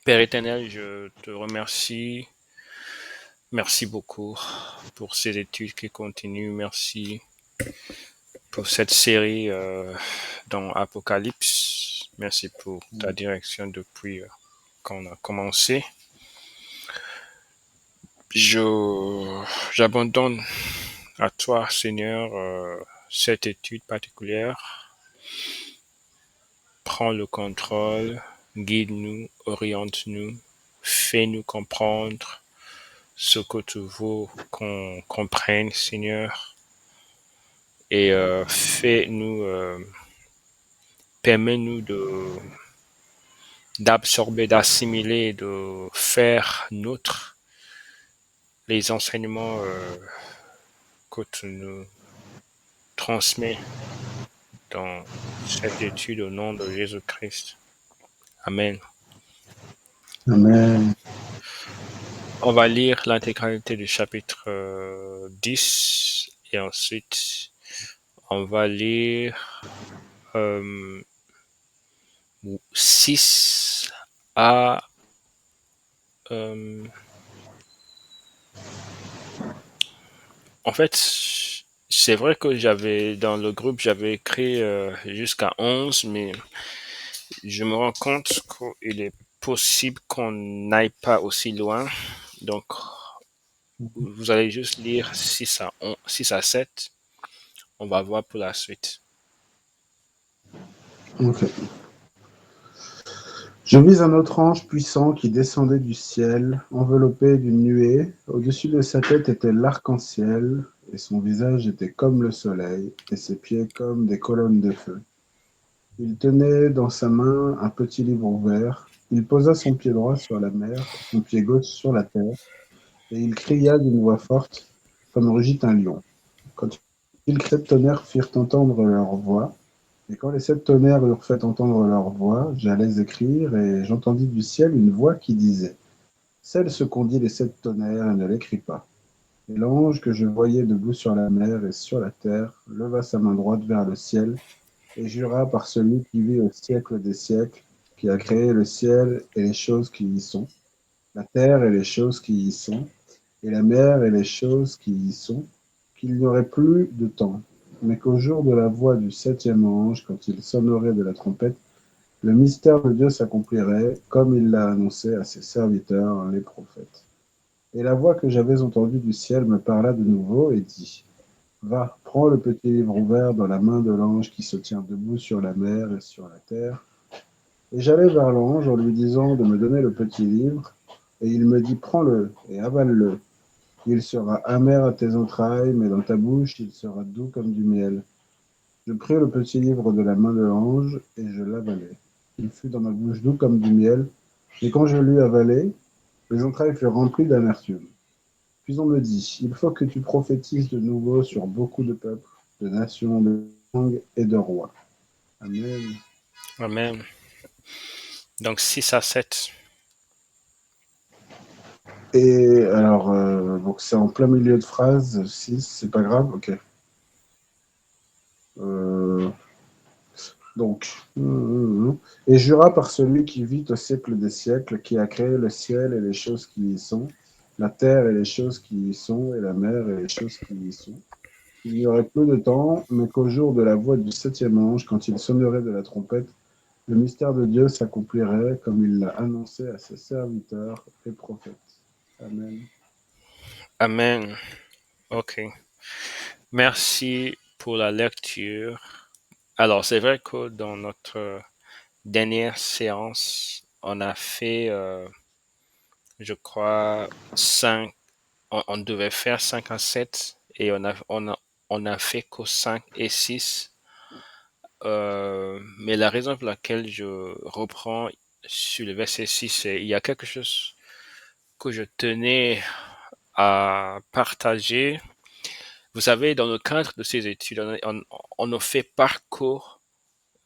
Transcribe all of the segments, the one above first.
Père éternel, je te remercie. Merci beaucoup pour ces études qui continuent. Merci pour cette série dans Apocalypse. Merci pour ta direction depuis qu'on a commencé. J'abandonne à toi, Seigneur, cette étude particulière. Prends le contrôle, guide-nous, oriente-nous, fais-nous comprendre ce que tu veux qu'on comprenne, Seigneur, et fais-nous, permets-nous d'absorber, d'assimiler, de faire nôtre les enseignements que tu nous transmets dans cette étude au nom de Jésus-Christ. Amen. Amen. On va lire l'intégralité du chapitre 10 et ensuite on va lire 6 à en fait, c'est vrai que j'avais dans le groupe, j'avais écrit jusqu'à 11, mais je me rends compte qu'il est possible qu'on n'aille pas aussi loin. Donc, vous allez juste lire 6 à 7. On va voir pour la suite. Ok. Je vis un autre ange puissant qui descendait du ciel, enveloppé d'une nuée. Au-dessus de sa tête était l'arc-en-ciel, et son visage était comme le soleil, et ses pieds comme des colonnes de feu. Il tenait dans sa main un petit livre ouvert. Il posa son pied droit sur la mer, son pied gauche sur la terre, et il cria d'une voix forte, comme rugit un lion. Quand les 7 tonnerres firent entendre leur voix, et quand les 7 tonnerres eurent fait entendre leur voix, j'allais écrire, et j'entendis du ciel une voix qui disait, scelle ce qu'ont dit les 7 tonnerres et ne l'écris pas. Et l'ange que je voyais debout sur la mer et sur la terre leva sa main droite vers le ciel, et jura par celui qui vit au siècle des siècles, qui a créé le ciel et les choses qui y sont, la terre et les choses qui y sont, et la mer et les choses qui y sont, qu'il n'y aurait plus de temps, mais qu'au jour de la voix du 7e ange, quand il sonnerait de la trompette, le mystère de Dieu s'accomplirait, comme il l'a annoncé à ses serviteurs, les prophètes. Et la voix que j'avais entendue du ciel me parla de nouveau et dit, va, prends le petit livre ouvert dans la main de l'ange qui se tient debout sur la mer et sur la terre. Et j'allai vers l'ange en lui disant de me donner le petit livre, et il me dit, prends-le et avale-le. Il sera amer à tes entrailles, mais dans ta bouche, il sera doux comme du miel. Je pris le petit livre de la main de l'ange, et je l'avalai. Il fut dans ma bouche doux comme du miel, et quand je l'eus avalé, mes entrailles furent remplies d'amertume. Puis on me dit, il faut que tu prophétises de nouveau sur beaucoup de peuples, de nations, de langues et de rois. Amen. Amen. Donc 6 à 7. Et alors, donc c'est en plein milieu de phrase, 6, c'est pas grave, ok. Euh, donc, et jura par celui qui vit au siècle des siècles, qui a créé le ciel et les choses qui y sont, la terre et les choses qui y sont, et la mer et les choses qui y sont. Il n'y aurait plus de temps, mais qu'au jour de la voix du 7e ange, quand il sonnerait de la trompette, le mystère de Dieu s'accomplirait comme il l'a annoncé à ses serviteurs et prophètes. Amen. Amen. OK. Merci pour la lecture. Alors, c'est vrai que dans notre dernière séance, on a fait, je crois, 5. On devait faire 5 à 7 et on a fait que 5 et 6. Mais la raison pour laquelle je reprends sur le verset 6, c'est il y a quelque chose que je tenais à partager. Vous savez, dans le cadre de ces études, on ne fait parcours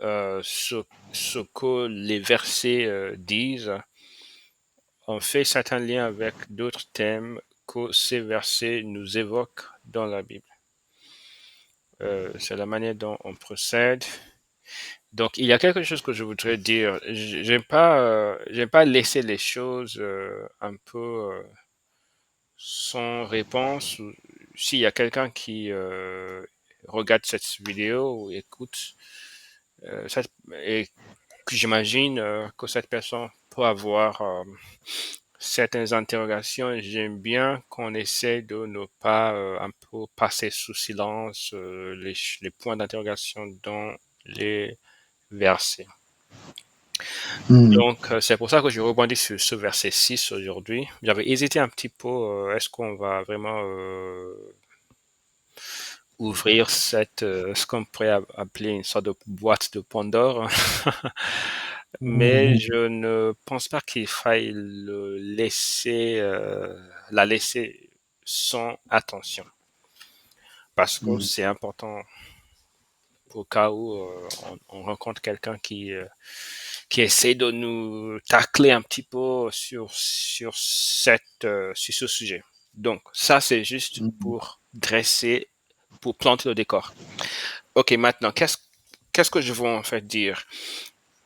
ce que les versets disent. On fait certains liens avec d'autres thèmes que ces versets nous évoquent dans la Bible. C'est la manière dont on procède. Donc, il y a quelque chose que je voudrais dire. J'aime pas laisser les choses un peu sans réponse. S'il y a quelqu'un qui regarde cette vidéo ou écoute, et que j'imagine que cette personne peut avoir certaines interrogations, j'aime bien qu'on essaie de ne pas un peu passer sous silence les points d'interrogation dans les versets. Hmm. Donc, c'est pour ça que je rebondis sur ce verset 6 aujourd'hui. J'avais hésité un petit peu, est-ce qu'on va vraiment ouvrir ce qu'on pourrait appeler une sorte de boîte de Pandore. Mais Mhm. je ne pense pas qu'il faille la laisser sans attention, parce que Mhm. c'est important au cas où on rencontre quelqu'un qui essaie de nous tacler un petit peu sur ce sujet. Donc, ça, c'est juste Mhm. pour planter le décor. Ok, maintenant, qu'est-ce que je veux en fait dire?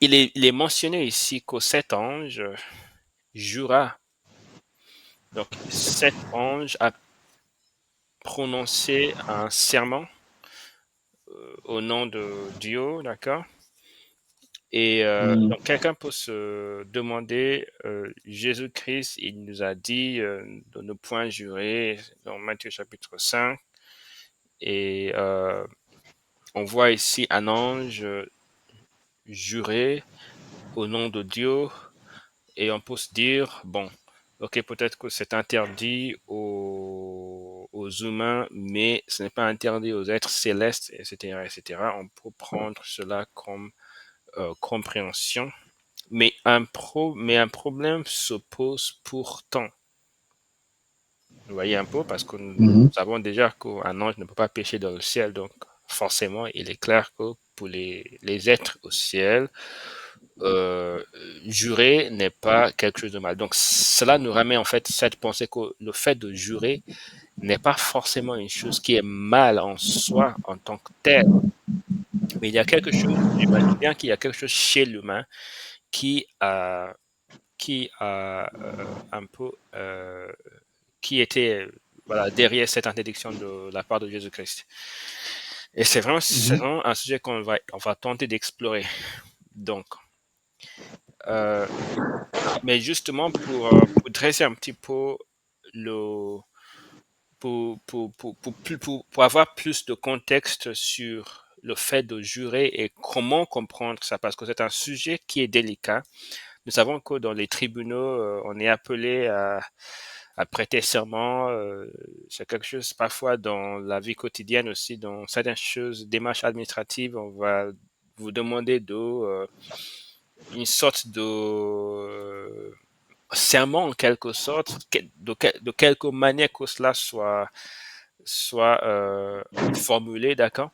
Il est mentionné ici que cet ange jura. Donc, cet ange a prononcé un serment au nom de Dieu, d'accord? Et Mhm. donc, quelqu'un peut se demander, Jésus-Christ, il nous a dit de ne point jurer dans Matthieu chapitre 5. Et on voit ici un ange jurer au nom de Dieu. Et on peut se dire, bon, ok, peut-être que c'est interdit aux humains, mais ce n'est pas interdit aux êtres célestes, etc., etc. On peut prendre cela comme compréhension. Mais un problème se pose pourtant. Vous voyez un peu, parce que nous Mhm. savons déjà qu'un ange ne peut pas pécher dans le ciel, donc forcément, il est clair que pour les êtres au ciel, euh, jurer n'est pas quelque chose de mal. Donc cela nous ramène en fait cette pensée que le fait de jurer n'est pas forcément une chose qui est mal en soi en tant que tel, mais il y a quelque chose, j'imagine bien qu'il y a quelque chose chez l'humain qui a, qui a un peu, qui était voilà, derrière cette interdiction de la part de Jésus-Christ. Et c'est Mhm. vraiment un sujet on va tenter d'explorer. Donc, euh, mais justement, pour dresser un petit peu le, pour avoir plus de contexte sur le fait de jurer et comment comprendre ça, parce que c'est un sujet qui est délicat. Nous savons que dans les tribunaux, on est appelé à prêter serment. C'est quelque chose parfois dans la vie quotidienne aussi, dans certaines choses, démarches administratives, on va vous demander une sorte de serment en quelque sorte, de quelque manière que cela soit formulé, d'accord?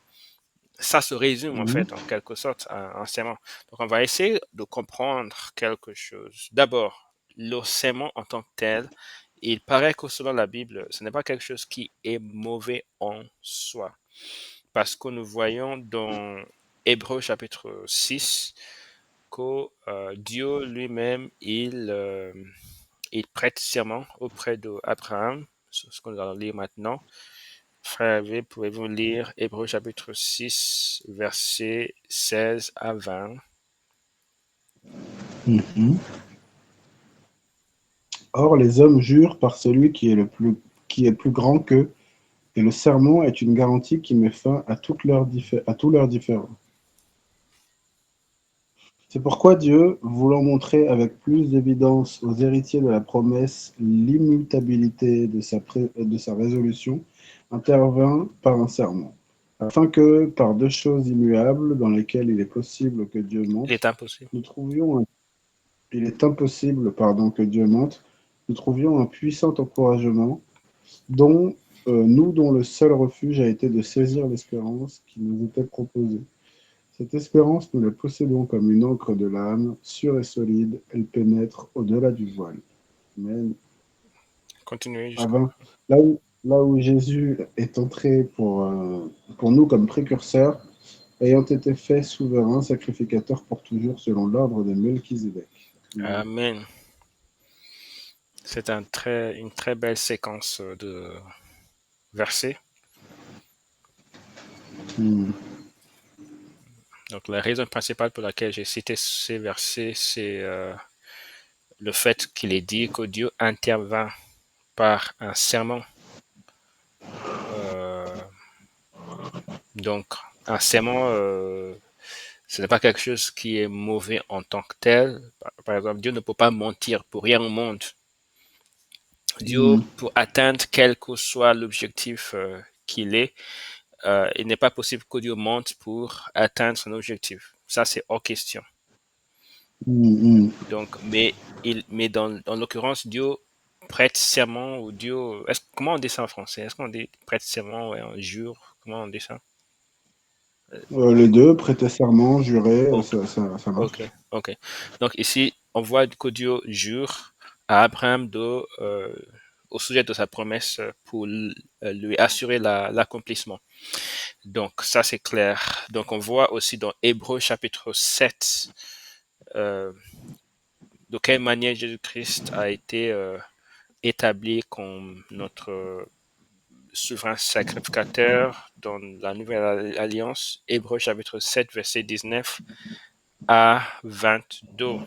Ça se résume en Mhm. fait en quelque sorte à un serment. Donc on va essayer de comprendre quelque chose. D'abord, le serment en tant que tel, il paraît que selon la Bible, ce n'est pas quelque chose qui est mauvais en soi. Parce que nous voyons dans Hébreux chapitre 6 que Dieu lui-même, il prête serment auprès d'Abraham, c'est ce qu'on va lire maintenant. Frère V, pouvez-vous lire Hébreux chapitre 6, versets 16 à 20? Mhm. Or, les hommes jurent par celui qui est plus grand qu'eux, et le serment est une garantie qui met fin à tous leurs différends. C'est pourquoi Dieu, voulant montrer avec plus d'évidence aux héritiers de la promesse l'immutabilité de sa résolution, intervint par un serment, afin que, par deux choses immuables dans lesquelles il est possible que Dieu Il est mente, impossible. nous trouvions un, il est impossible, pardon, que Dieu mente, nous trouvions un puissant encouragement, dont nous dont le seul refuge a été de saisir l'espérance qui nous était proposée. Cette espérance, nous la possédons comme une encre de l'âme, sûre et solide, elle pénètre au-delà du voile. Amen. Continuez Ah jusqu'au ben, là où Jésus est entré pour nous comme précurseur, ayant été fait souverain, sacrificateur pour toujours selon l'ordre de Melchizedek. Amen. Amen. C'est une très belle séquence de versets. Hmm. Donc, la raison principale pour laquelle j'ai cité ces versets, c'est le fait qu'il est dit que Dieu intervint par un serment. Euh, donc, un serment, ce n'est pas quelque chose qui est mauvais en tant que tel. Par exemple, Dieu ne peut pas mentir pour rien au monde. Dieu, Hmm. pour atteindre quel que soit l'objectif qu'il est, il n'est pas possible que Dieu mente pour atteindre son objectif. Ça, c'est hors question. Hmm. Hmm. Donc, mais dans l'occurrence, Dieu prête serment ou Dieu. Comment on dit ça en français? Est-ce qu'on dit prête serment, ouais, on jure? Comment on dit ça? Les deux, prêter serment, jurer, Ok, ça ok, marche. ok. Donc ici, on voit que Dieu jure à Abraham au sujet de sa promesse pour lui assurer l'accomplissement. Donc ça, c'est clair. Donc on voit aussi dans Hébreux chapitre 7 euh, de quelle manière Jésus-Christ a été établi comme notre souverain sacrificateur dans la nouvelle alliance. Hébreux chapitre 7, verset 19 à 22.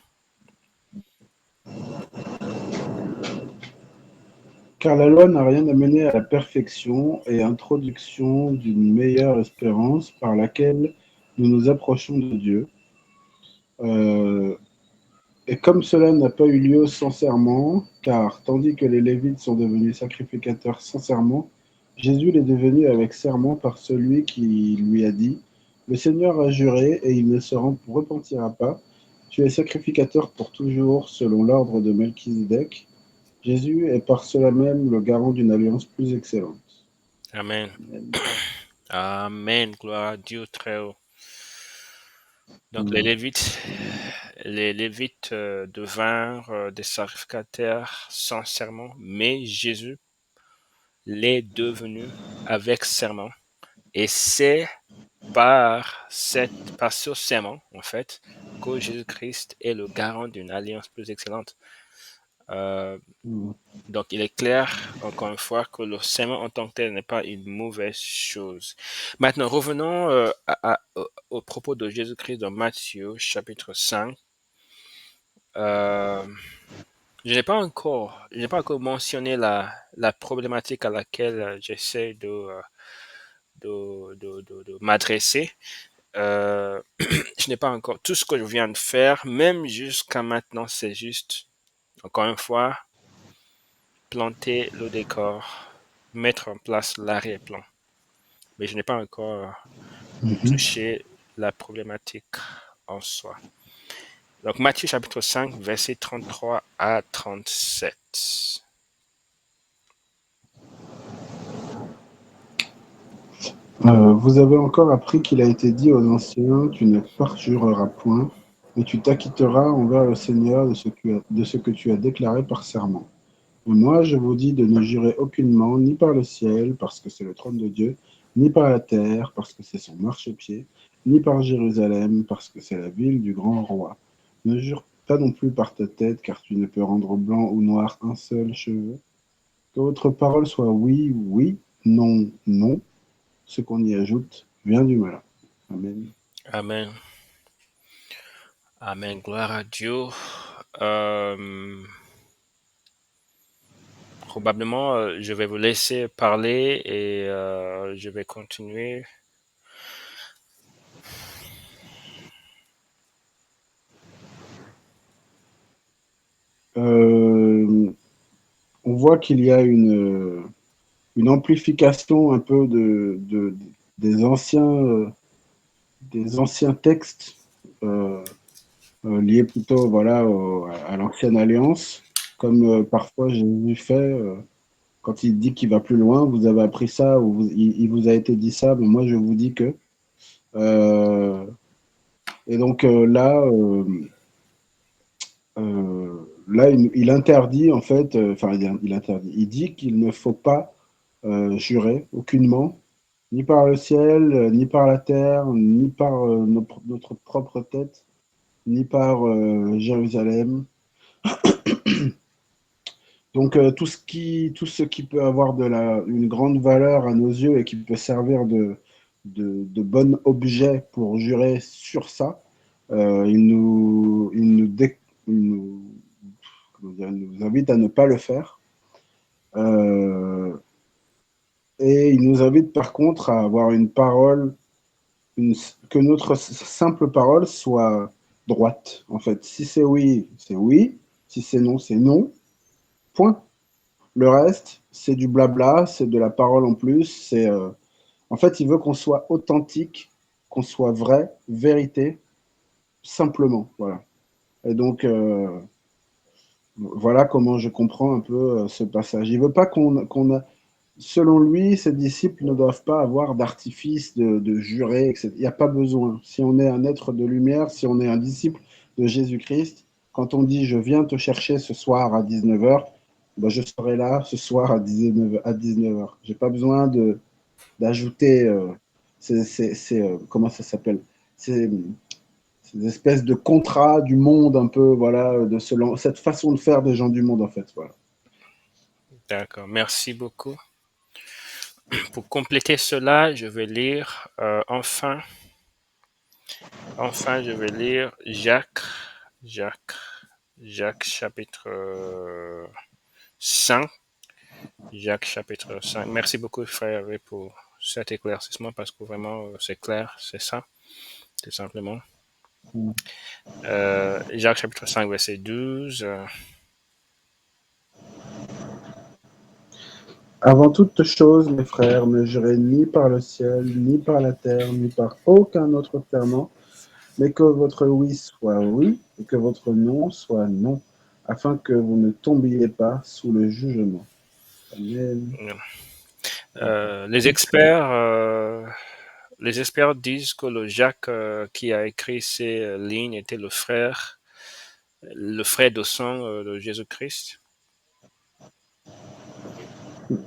Car la loi n'a rien amené à la perfection et introduction d'une meilleure espérance par laquelle nous nous approchons de Dieu. Euh, et comme cela n'a pas eu lieu sans serment, car tandis que les Lévites sont devenus sacrificateurs sans serment, Jésus l'est devenu avec serment par celui qui lui a dit, le Seigneur a juré et il ne se repentira pas. Tu es sacrificateur pour toujours selon l'ordre de Melchizedek. Jésus est par cela même le garant d'une alliance plus excellente. Amen. Amen. Amen. Gloire à Dieu très haut. Donc Mm. les Lévites devinrent des sacrificateurs sans serment, mais Jésus l'est devenu avec serment. Et c'est par ce serment, en fait, que Jésus-Christ est le garant d'une alliance plus excellente. Euh, Mm. donc, il est clair, encore une fois, que le serment en tant que tel n'est pas une mauvaise chose. Maintenant, revenons au propos de Jésus-Christ dans Matthieu, chapitre 5. Euh, je n'ai pas encore mentionné la problématique à laquelle j'essaie de m'adresser. Je n'ai pas encore tout ce que je viens de faire, même jusqu'à maintenant, c'est juste, encore une fois, planter le décor, mettre en place l'arrière-plan. Mais je n'ai pas encore Mhm. touché la problématique en soi. Donc Matthieu chapitre 5, verset 33 à 37. Vous avez encore appris qu'il a été dit aux anciens, tu ne parjureras point, mais tu t'acquitteras envers le Seigneur de ce que tu as déclaré par serment. Mais moi, je vous dis de ne jurer aucunement, ni par le ciel, parce que c'est le trône de Dieu, ni par la terre, parce que c'est son marchepied, ni par Jérusalem, parce que c'est la ville du grand roi. Ne jure pas non plus par ta tête, car tu ne peux rendre blanc ou noir un seul cheveu. Que votre parole soit oui, oui, non, non. Ce qu'on y ajoute vient du malin. Amen. Amen. Amen. Gloire à Dieu. Euh, Probablement, je vais vous laisser parler et je vais continuer. Euh, on voit qu'il y a une amplification un peu des, des anciens textes liés plutôt voilà, à l'ancienne alliance, comme parfois Jésus fait quand il dit qu'il va plus loin. Vous avez appris ça, ou il vous a été dit ça, mais moi je vous dis que. Euh, et donc là, il interdit en fait, enfin il interdit, il dit qu'il ne faut pas jurer aucunement ni par le ciel, ni par la terre, ni par notre propre tête, ni par Jérusalem. Donc tout ce qui peut avoir une grande valeur à nos yeux et qui peut servir de bon objet pour jurer sur ça, il nous, comment dire, il nous invite à ne pas le faire. Euh, et il nous invite par contre à avoir une parole, que notre simple parole soit droite. En fait, si c'est oui, c'est oui. Si c'est non, c'est non. Point. Le reste, c'est du blabla, c'est de la parole en plus. En fait, il veut qu'on soit authentique, qu'on soit vrai, vérité, simplement. Voilà. Et donc, voilà comment je comprends un peu ce passage. Il veut pas selon lui, ses disciples ne doivent pas avoir d'artifice, de jurer, etc. Il n'y a pas besoin. Si on est un être de lumière, si on est un disciple de Jésus-Christ, quand on dit je viens te chercher ce soir à 19h, ben je serai là ce soir à 19h. Je n'ai pas besoin d'ajouter comment ça s'appelle, ces, ces espèces de contrats du monde un peu, voilà, cette façon de faire des gens du monde en fait. Voilà. D'accord, merci beaucoup. Pour compléter cela, je vais lire enfin, je vais lire Jacques, Jacques chapitre 5. Jacques chapitre 5. Merci beaucoup, frère, pour cet éclaircissement parce que vraiment, c'est clair, c'est ça, tout simplement. Jacques chapitre 5, verset 12. Avant toute chose, mes frères, ne jurez ni par le ciel, ni par la terre, ni par aucun autre serment, mais que votre oui soit oui et que votre non soit non, afin que vous ne tombiez pas sous le jugement. Amen. Les experts, les experts disent que le Jacques qui a écrit ces lignes était le frère de sang de Jésus-Christ.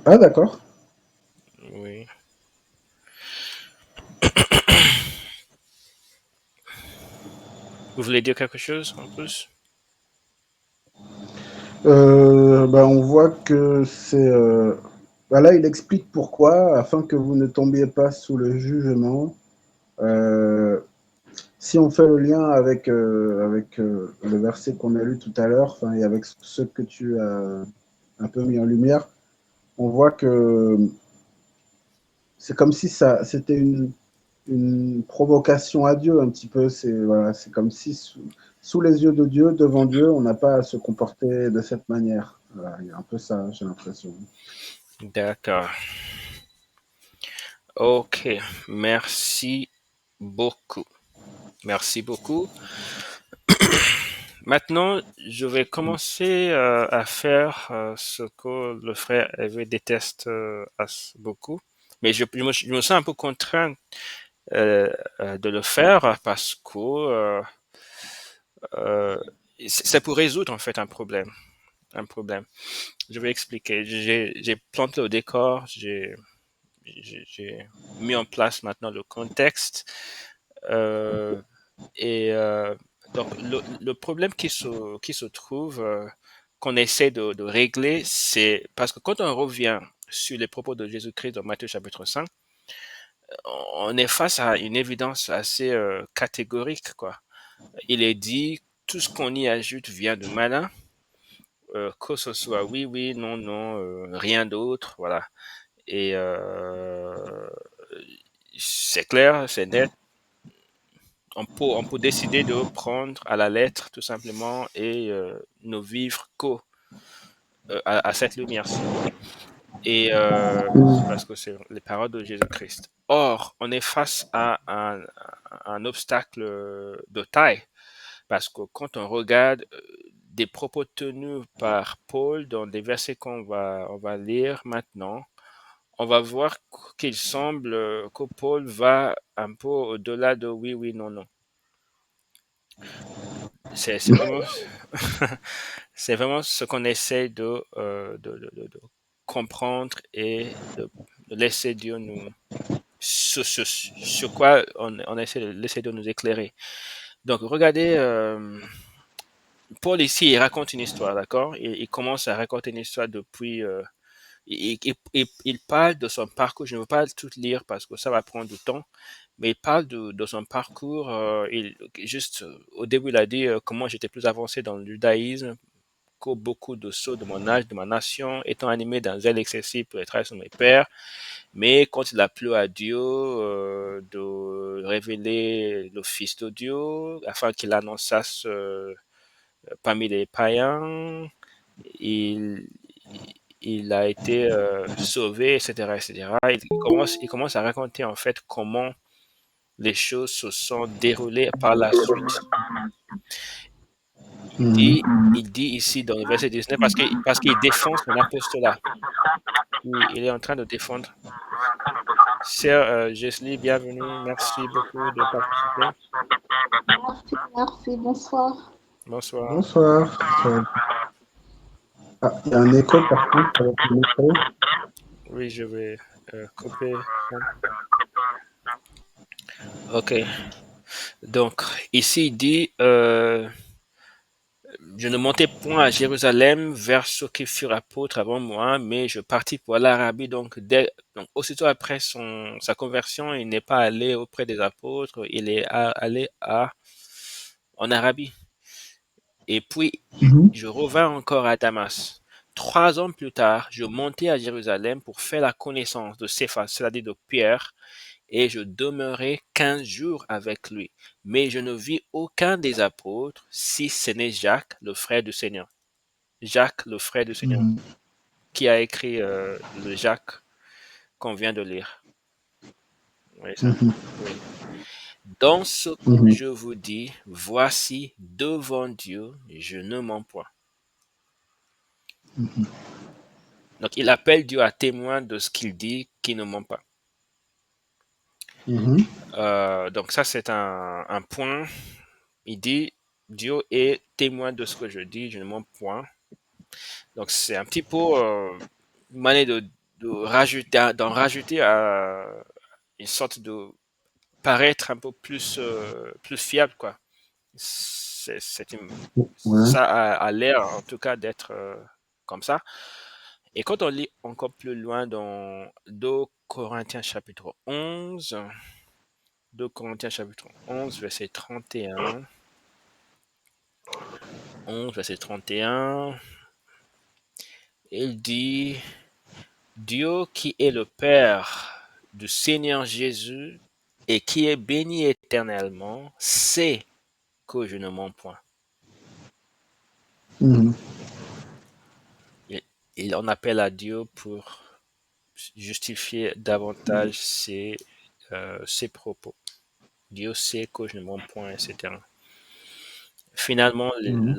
Ah, d'accord. Oui. Vous voulez dire quelque chose en plus? On voit que là, il explique pourquoi, afin que vous ne tombiez pas sous le jugement. Euh, Si on fait le lien avec le verset qu'on a lu tout à l'heure, enfin, et avec ce que tu as un peu mis en lumière, on voit que c'est comme si c'était une provocation à Dieu un petit peu. C'est comme si sous les yeux de Dieu, devant Dieu, on n'a pas à se comporter de cette manière. Voilà, il y a un peu ça, j'ai l'impression. D'accord. Ok. Merci beaucoup. Merci beaucoup. Maintenant, je vais commencer à faire ce que le frère Hervé déteste beaucoup. Mais je me sens un peu contraint euh, de le faire parce que euh, c'est pour résoudre en fait un problème. Un problème. Je vais expliquer. J'ai planté le décor, j'ai mis en place maintenant le contexte. Euh, et donc, le problème qui se trouve, qu'on essaie de régler, c'est parce que quand on revient sur les propos de Jésus-Christ dans Matthieu chapitre 5, on est face à une évidence assez catégorique, quoi. Il est dit, tout ce qu'on y ajoute vient de malin, que ce soit oui, oui, non, non, rien d'autre, voilà. Et c'est clair, c'est net. On peut décider de prendre à la lettre tout simplement et ne vivre qu'à à cette lumière-ci. Et parce que c'est les paroles de Jésus-Christ. Or, on est face à un obstacle de taille parce que quand on regarde des propos tenus par Paul dans des versets on va lire maintenant, on va voir qu'il semble que Paul va un peu au-delà de oui, oui, non, non. C'est vraiment, c'est vraiment ce qu'on essaie de comprendre et de laisser Dieu sur quoi on essaie de nous éclairer. Donc, regardez, Paul ici, il raconte une histoire, d'accord? Il commence à raconter une histoire depuis. Il parle de son parcours. Je ne veux pas tout lire parce que ça va prendre du temps, mais il parle de son parcours. Juste au début, il a dit comment j'étais plus avancé dans le judaïsme que beaucoup de ceux de mon âge, de ma nation, étant animé d'un zèle excessif pour les travaux de mes pères. Mais quand il a plu à Dieu de révéler le Fils de Dieu, afin qu'il annonçasse parmi les païens, il, il a été sauvé, etc., etc. Il commence à raconter en fait comment les choses se sont déroulées par la suite. Mhm. Il dit ici dans le verset 19, parce qu'il défend son apostolat. Il est en train de défendre. Sœur Jeslie, bienvenue. Merci beaucoup de participer. Merci, merci, bonsoir. Bonsoir. Bonsoir. Ah, il y a un écho par contre avec le micro. Oui, je vais couper ça. Ok. Donc, ici, il dit je ne montais point à Jérusalem vers ceux qui furent apôtres avant moi, mais je partis pour l'Arabie. Donc, aussitôt après sa conversion, il n'est pas allé auprès des apôtres, il est allé en Arabie. Et puis, Mhm. je revins encore à Damas. 3 ans plus tard, je montai à Jérusalem pour faire la connaissance de Céphas, c'est-à-dire de Pierre, et je demeurai 15 jours avec lui. Mais je ne vis aucun des apôtres, si ce n'est Jacques, le frère du Seigneur. Jacques, le frère du Seigneur, Mhm. qui a écrit le Jacques qu'on vient de lire. Oui, ça. Mhm. Oui. Dans ce que Mhm. je vous dis, voici devant Dieu, je ne mens point. Mhm. Donc, il appelle Dieu à témoin de ce qu'il dit, qui ne ment pas. Mhm. Donc, ça, c'est un point. Il dit, Dieu est témoin de ce que je dis, je ne mens point. Donc, c'est un petit peu une manière d'en rajouter à une sorte de paraître un peu plus fiable, quoi. Ouais. Ça a l'air, en tout cas, d'être comme ça. Et quand on lit encore plus loin dans 2 Corinthiens chapitre 11, 2 Corinthiens chapitre 11, verset 31, 11, verset 31, il dit, Dieu qui est le Père du Seigneur Jésus et qui est béni éternellement, sait que je ne mens point. Mhm. Il en appelle à Dieu pour justifier davantage ses propos. Dieu sait que je ne mens point, etc. Finalement, Mhm.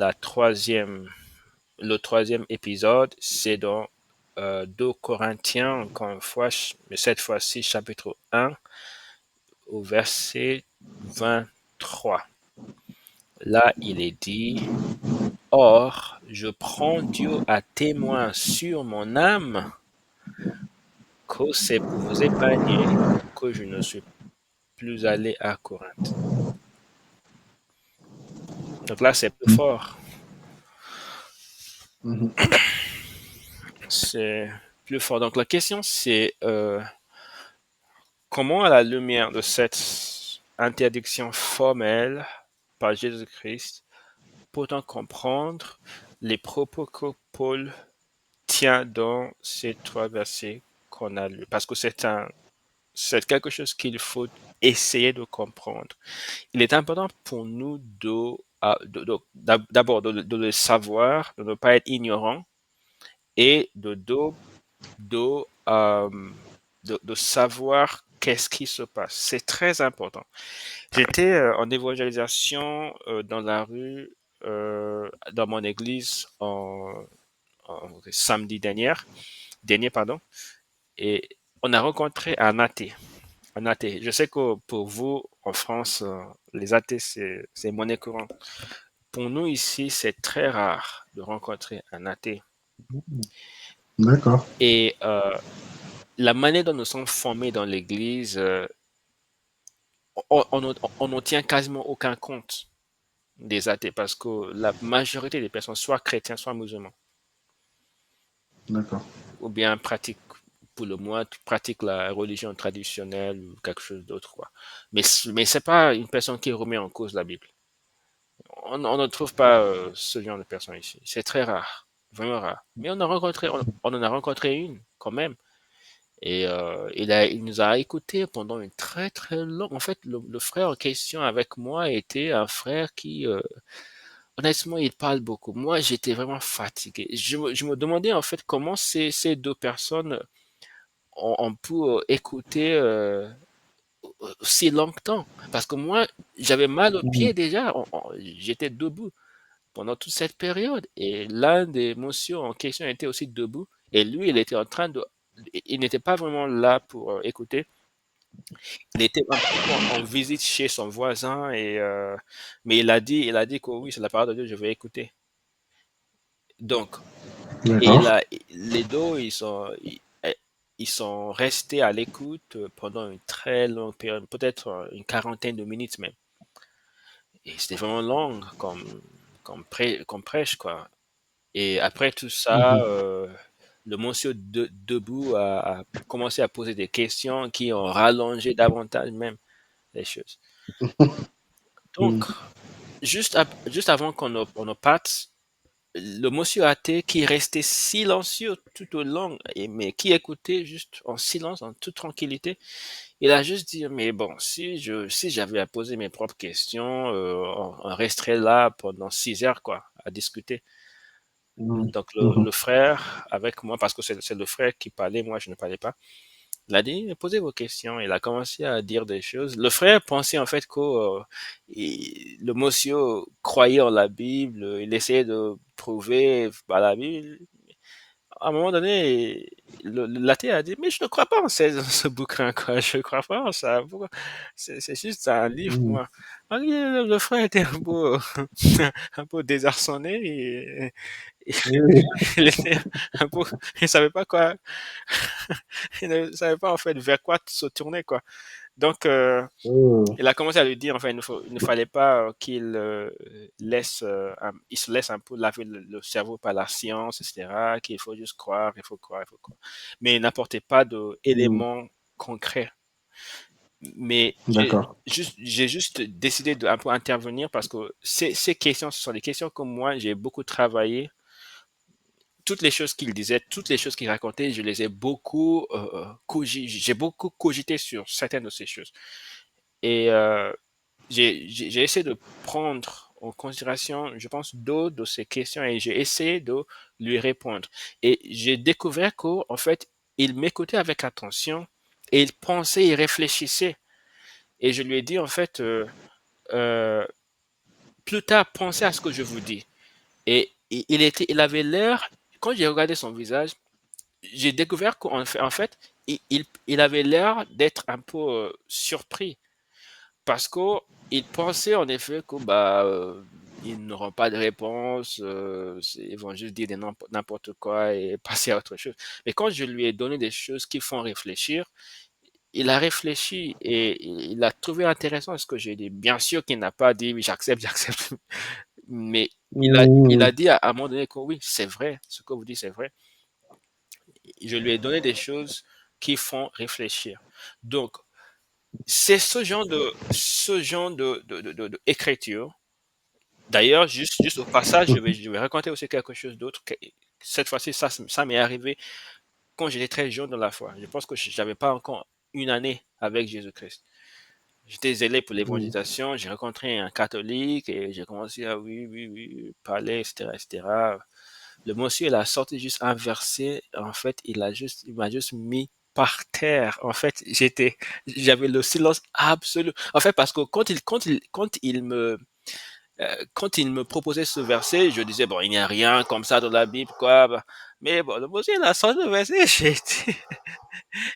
le troisième épisode, c'est dans 2 Corinthiens, encore une fois, mais cette fois-ci, chapitre 1, au verset 23. Là, il est dit, Or, je prends Dieu à témoin sur mon âme que c'est pour vous épargner que je ne suis plus allé à Corinthe. Donc là, c'est plus fort. Mhm. C'est plus fort. Donc la question, c'est comment, à la lumière de cette interdiction formelle par Jésus-Christ, peut-on comprendre les propos que Paul tient dans ces 3 versets qu'on a lus? Parce que c'est quelque chose qu'il faut essayer de comprendre. Il est important pour nous d'abord de le savoir, de ne pas être ignorant et de, euh, de savoir qu'est-ce qui se passe. C'est très important. J'étais en évangélisation dans la rue, dans mon église samedi dernier, pardon, et on a rencontré un athée. Un athée. Je sais que pour vous, en France, les athées, c'est monnaie courante. Pour nous ici, c'est très rare de rencontrer un athée. D'accord. Et la manière dont nous sommes formés dans l'Église, on ne tient quasiment aucun compte des athées parce que la majorité des personnes, soit chrétiens, soit musulmans, D'accord. ou bien pratiquent, pour le moins, pratiquent la religion traditionnelle ou quelque chose d'autre, quoi. Mais c'est pas une personne qui remet en cause la Bible. On ne trouve pas ce genre de personnes ici. C'est très rare, vraiment rare. Mais on en a rencontré une quand même. Et il nous a écoutés pendant une très très longue. En fait, le frère en question avec moi était un frère qui, honnêtement, il parle beaucoup. Moi, j'étais vraiment fatigué. Je me demandais en fait comment ces deux personnes ont pu écouter si longtemps. Parce que moi, j'avais mal aux pieds Mhm. déjà. J'étais debout pendant toute cette période. Et l'un des monsieur en question était aussi debout. Et lui, il était en train de... Il n'était pas vraiment là pour écouter. Il était un peu en visite chez son voisin. Mais il a dit que oui, c'est la parole de Dieu, je vais écouter. Donc, et D'accord. là, les deux, ils sont restés à l'écoute pendant une très longue période, peut-être une quarantaine de minutes même. Et c'était vraiment long comme prêche, quoi. Et après tout ça, Mhm. le monsieur debout a commencé à poser des questions qui ont rallongé davantage même les choses. Donc, Mhm. juste avant on ne parte, le monsieur athée qui restait silencieux tout au long, mais qui écoutait juste en silence, en toute tranquillité, il a juste dit, mais bon, si j'avais à poser mes propres questions, on resterait là pendant 6 heures, quoi, à discuter. Mhm. Donc le Mhm. frère avec moi, parce que c'est le frère qui parlait, moi je ne parlais pas, il a dit posez vos questions. Il a commencé à dire des choses. Le frère pensait en fait que le monsieur croyait en la Bible, il essayait de prouver par la Bible. À un moment donné, l'athée a dit mais je ne crois pas en ce bouquin, quoi. Je ne crois pas en ça. C'est juste un livre pour Mhm. moi. Ah, le frère était un peu un peu désarçonné et Oui. il était un peu, il savait pas quoi, il ne savait pas en fait vers quoi se tourner, quoi. Donc, Oh. il a commencé à lui dire, enfin, il ne fallait pas qu'il il se laisse un peu laver le cerveau par la science, etc., qu'il faut juste croire, il faut croire, il faut croire. Mais il n'apportait pas Mhm. d'éléments concrets. Mais D'accord. j'ai juste décidé de un peu intervenir parce que ces questions, ce sont des questions que moi, j'ai beaucoup travaillé toutes les choses qu'il disait, toutes les choses qu'il racontait, je les ai beaucoup j'ai beaucoup cogité sur certaines de ces choses. Et j'ai essayé de prendre en considération, je pense, d'autres de ces questions et j'ai essayé de lui répondre. Et j'ai découvert qu'en fait, il m'écoutait avec attention et il pensait, il réfléchissait. Et je lui ai dit, en fait, euh, plus tard, pensez à ce que je vous dis. Et il avait l'air, quand j'ai regardé son visage, j'ai découvert en fait, il avait l'air d'être un peu surpris parce que il pensait en effet que bah ils n'auront pas de réponse, ils vont juste dire n'importe quoi et passer à autre chose. Mais quand je lui ai donné des choses qui font réfléchir, il a réfléchi et il a trouvé intéressant ce que j'ai dit. Bien sûr qu'il n'a pas dit oui, j'accepte, j'accepte, mais il a Mhm. dit à un moment donné que oui, c'est vrai, ce que vous dites, c'est vrai. Je lui ai donné des choses qui font réfléchir. Donc, c'est ce genre d'écriture. D'ailleurs, juste au passage, je vais raconter aussi quelque chose d'autre. Cette fois-ci, ça m'est arrivé quand j'étais très jeune dans la foi. Je pense que j'avais pas encore une année avec Jésus-Christ. J'étais zélé pour Mhm. l'évangélisation. J'ai rencontré un catholique et j'ai commencé à oui, oui, oui, parler, etc., etc. Le monsieur, il a sorti juste un verset. En fait, il m'a juste mis par terre. En fait, j'avais le silence absolu. En fait, parce que quand il me proposait ce verset, je disais, bon, il n'y a rien comme ça dans la Bible, quoi. Bah, mais bon, le monsieur, il a sorti le verset.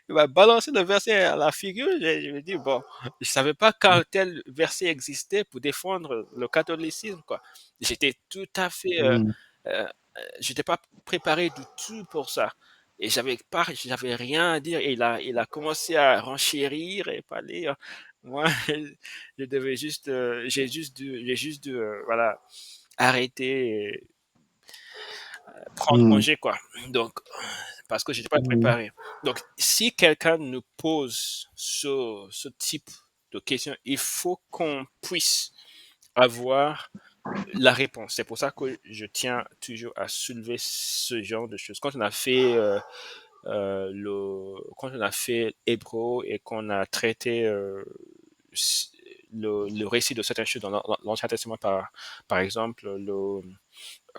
Il m'a balancé le verset à la figure. Je me dis, bon, je savais pas qu'un tel verset existait pour défendre le catholicisme, quoi. J'étais tout à fait, Mhm. euh, j'étais pas préparé du tout pour ça. Et j'avais rien à dire. Et il a commencé à renchérir et parler. Moi, je devais juste, j'ai juste dû, voilà, arrêter et prendre Hmm. congé, quoi. Donc, parce que je n'étais pas Hmm. préparé. Donc, si quelqu'un nous pose ce type de questions, il faut qu'on puisse avoir la réponse. C'est pour ça que je tiens toujours à soulever ce genre de choses. Quand on a fait Hébreu et qu'on a traité le récit de certaines choses dans l'Ancien Testament, par exemple,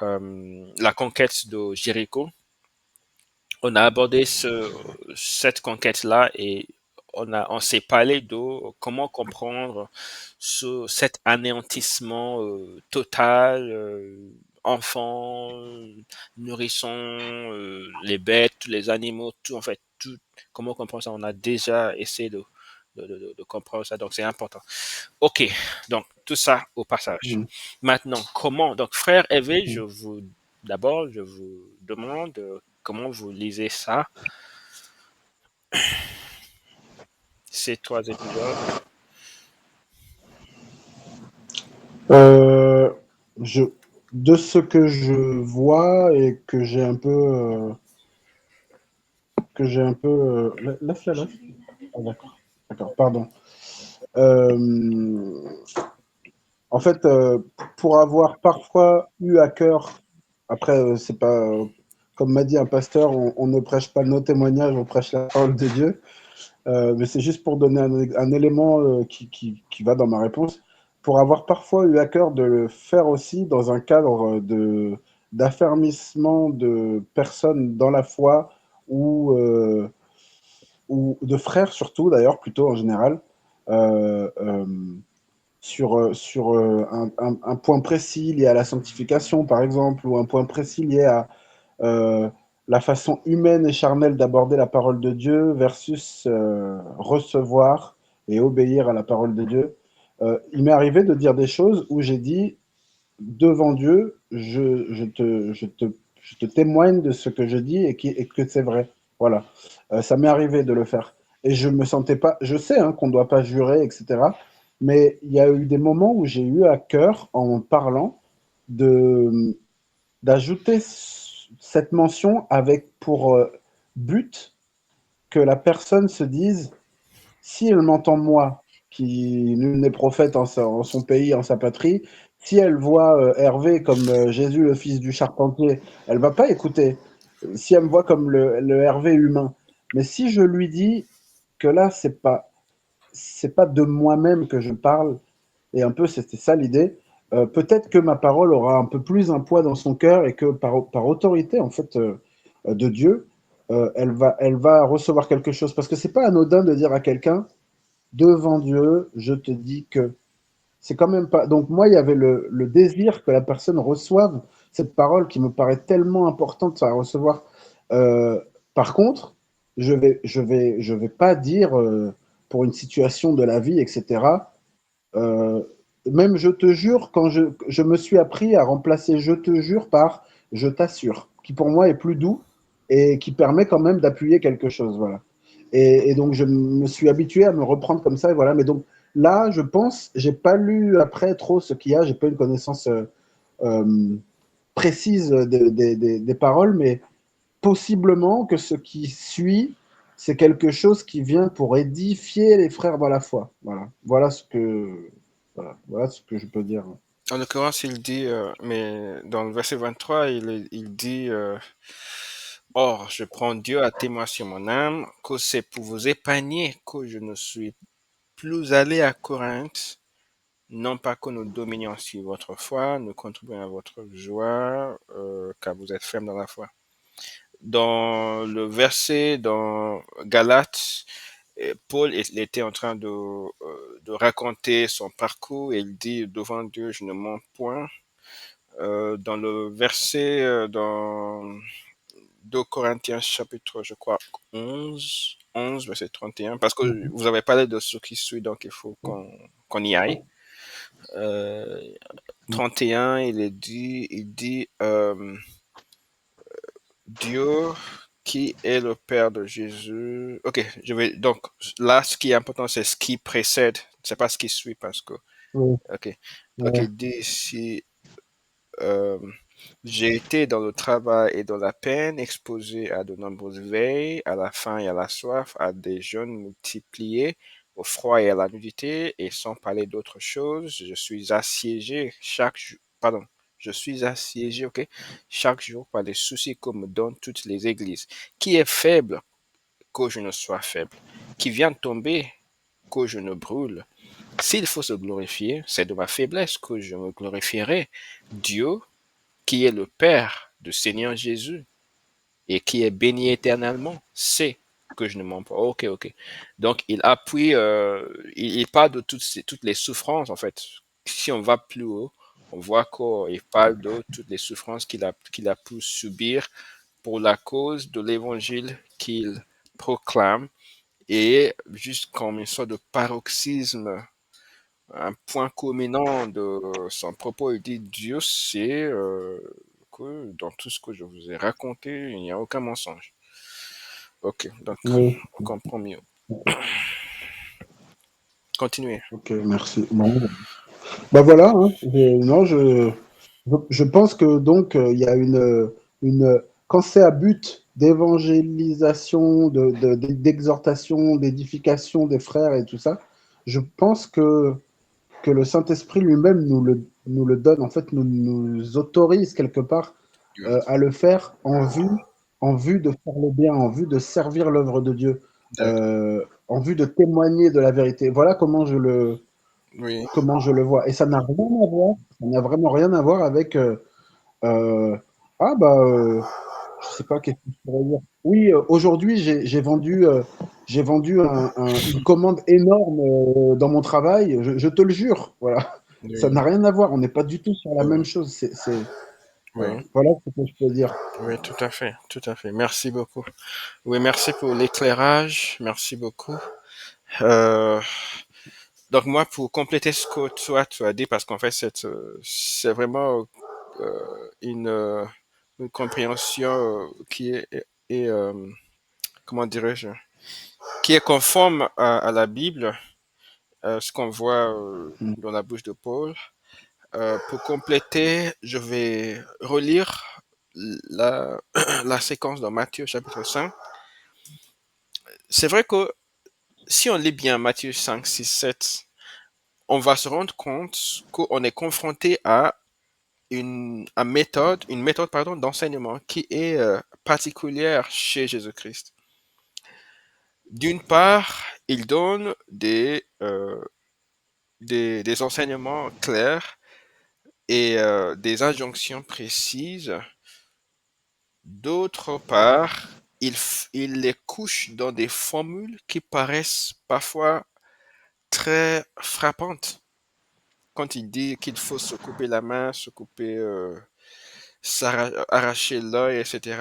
la conquête de Jéricho, on a abordé cette conquête-là et on s'est parlé de comment comprendre cet anéantissement total, enfants, nourrissons, les bêtes, les animaux, tout, en fait, tout, comment comprendre ça. On a déjà essayé de comprendre ça, donc c'est important. Ok, donc tout ça au passage. Hmm. Maintenant, donc frère Hervé, d'abord, je vous demande comment vous lisez ça, ces 3 épisodes. Euh, je, de ce que je vois et laisse-la là. Ah, d'accord, pardon. Euh, En fait, pour avoir parfois eu à cœur, après, c'est pas, comme m'a dit un pasteur, on ne prêche pas nos témoignages, on prêche la parole de Dieu. Mais c'est juste pour donner un élément qui va dans ma réponse. Pour avoir parfois eu à cœur de le faire aussi dans un cadre d'affermissement de personnes dans la foi ou de frères surtout, d'ailleurs, plutôt en général. Euh, euh, sur un point précis lié à la sanctification, par exemple, ou un point précis lié à euh, la façon humaine et charnelle d'aborder la parole de Dieu versus recevoir et obéir à la parole de Dieu. Il m'est arrivé de dire des choses où j'ai dit, devant Dieu, je te témoigne de ce que je dis et que c'est vrai. Voilà. Ça m'est arrivé de le faire. Et je me sentais pas. Je sais hein, qu'on ne doit pas jurer, etc. Mais il y a eu des moments où j'ai eu à cœur, en parlant, de d'ajouter cette mention avec pour but que la personne se dise si elle m'entend moi, qui nul n'est prophète en son pays, en sa patrie, si elle voit Hervé comme Jésus, le fils du charpentier, elle va pas écouter. Si elle me voit comme le Hervé humain, mais si je lui dis que là, c'est pas de moi-même que je parle, et un peu c'était ça l'idée, peut-être que ma parole aura un peu plus un poids dans son cœur et que par autorité en fait de Dieu, elle va recevoir quelque chose. Parce que c'est pas anodin de dire à quelqu'un, devant Dieu, je te dis que c'est quand même pas. Donc moi, il y avait le désir que la personne reçoive cette parole qui me paraît tellement importante à recevoir. Euh, Par contre, je vais pas dire pour une situation de la vie, etc. Euh, Même je te jure, quand je me suis appris à remplacer je te jure par je t'assure, qui pour moi est plus doux et qui permet quand même d'appuyer quelque chose. Voilà. Et donc je me suis habitué à me reprendre comme ça. Et voilà. Mais donc là, je pense, j'ai pas lu après trop ce qu'il y a, j'ai pas une connaissance euh, précise des paroles, mais possiblement que ce qui suit, c'est quelque chose qui vient pour édifier les frères dans la foi. Voilà, voilà ce que je peux dire. En l'occurrence, il dit, mais dans le verset 23, il dit, Or, je prends Dieu à témoin sur mon âme, que c'est pour vous épargner que je ne suis plus allé à Corinthe, non pas que nous dominions sur votre foi, nous contribuons à votre joie, car vous êtes fermes dans la foi. Dans le verset dans Galates, Paul il était en train de raconter son parcours et il dit devant Dieu je ne mens point. Dans le verset dans 2 Corinthiens chapitre je crois 11 verset 31 parce que vous avez parlé de ce qui suit donc il faut qu'on y aille. Euh, 31 il dit Dieu qui est le père de Jésus? Ok, donc là, ce qui est important, c'est ce qui précède, c'est pas ce qui suit parce que, Oui, ok, ok, ouais. il dit ici, euh, j'ai été dans le travail et dans la peine, exposé à de nombreuses veilles, à la faim et à la soif, à des jeûnes multipliés, au froid et à la nudité, et sans parler d'autre chose, je suis assiégé chaque jour, pardon, je suis assiégé, ok, chaque jour par des soucis que me donnent toutes les églises. Qui est faible, que je ne sois faible? Qui vient de tomber, que je ne brûle? S'il faut se glorifier, c'est de ma faiblesse que je me glorifierai. Dieu, qui est le Père du Seigneur Jésus et qui est béni éternellement, sait que je ne mens pas. Ok, ok. Donc, il appuie, il parle de toutes les souffrances, en fait. Si on va plus haut, on voit qu'il parle de toutes les souffrances qu'il a pu subir pour la cause de l'évangile qu'il proclame et juste comme une sorte de paroxysme, un point culminant de son propos, il dit Dieu sait que dans tout ce que je vous ai raconté, il n'y a aucun mensonge. Ok, donc Oui. on comprend mieux. Continuez. Ok, merci. Bon. Bah voilà, hein. Non, je pense que donc il y a quand c'est à but d'évangélisation, d'exhortation, d'édification des frères et tout ça, je pense que le Saint-Esprit lui-même nous le donne, en fait, nous autorise quelque part à le faire en vue de faire le bien, en vue de servir l'œuvre de Dieu, D'accord. en vue de témoigner de la vérité. Voilà Oui, comment je le vois. Et ça n'a rien à voir, ça n'a vraiment rien à voir avec euh, ah bah je sais pas qu'est-ce que je pourrais dire. Oui, aujourd'hui j'ai vendu une commande énorme dans mon travail. Je te le jure, voilà. Ça n'a oui, rien à voir. On n'est pas du tout sur la même oui, chose. oui, Voilà ce que je peux dire. oui, tout à fait, tout à fait. Merci beaucoup. Oui, merci pour l'éclairage. Merci beaucoup. Euh, donc moi, pour compléter ce que toi tu as dit, parce qu'en fait c'est vraiment une compréhension qui est, comment dirais-je, qui est conforme à la Bible, ce qu'on voit Mm. dans la bouche de Paul. Pour compléter, je vais relire la, la séquence dans Matthieu chapitre 5. C'est vrai que si on lit bien Matthieu 5, 6, 7, on va se rendre compte qu'on est confronté à une méthode pardon, d'enseignement qui est particulière chez Jésus-Christ. D'une part, il donne des enseignements clairs et des injonctions précises. D'autre part, il les couche dans des formules qui paraissent parfois très frappantes. Quand il dit qu'il faut se couper la main, se couper, arracher l'œil, etc.,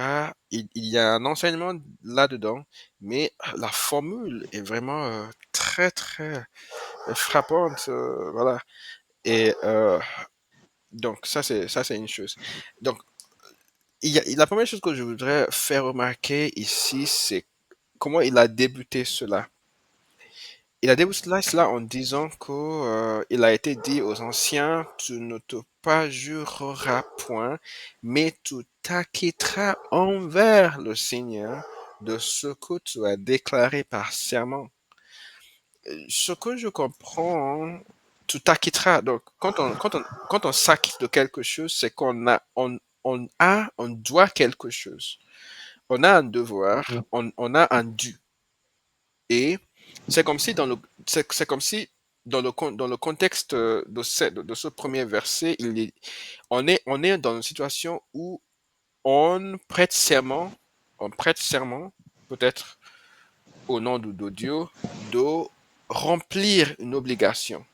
il y a un enseignement là-dedans, mais la formule est vraiment très, très frappante. Voilà. Et donc, ça, c'est une chose. Donc, la première chose que je voudrais faire remarquer ici, c'est comment il a débuté cela. Il a débuté cela en disant que il a été dit aux anciens, tu ne te perjureras point, mais tu t'acquitteras envers le Seigneur de ce que tu as déclaré par serment. Ce que je comprends, tu t'acquitteras. Donc, quand on s'acquitte de quelque chose, c'est on doit quelque chose. On a un devoir, on a un dû. Et c'est comme si c'est comme si dans le contexte de ce premier verset, on est dans une situation où on prête serment, on prête serment, peut-être au nom de Dieu, de remplir une obligation.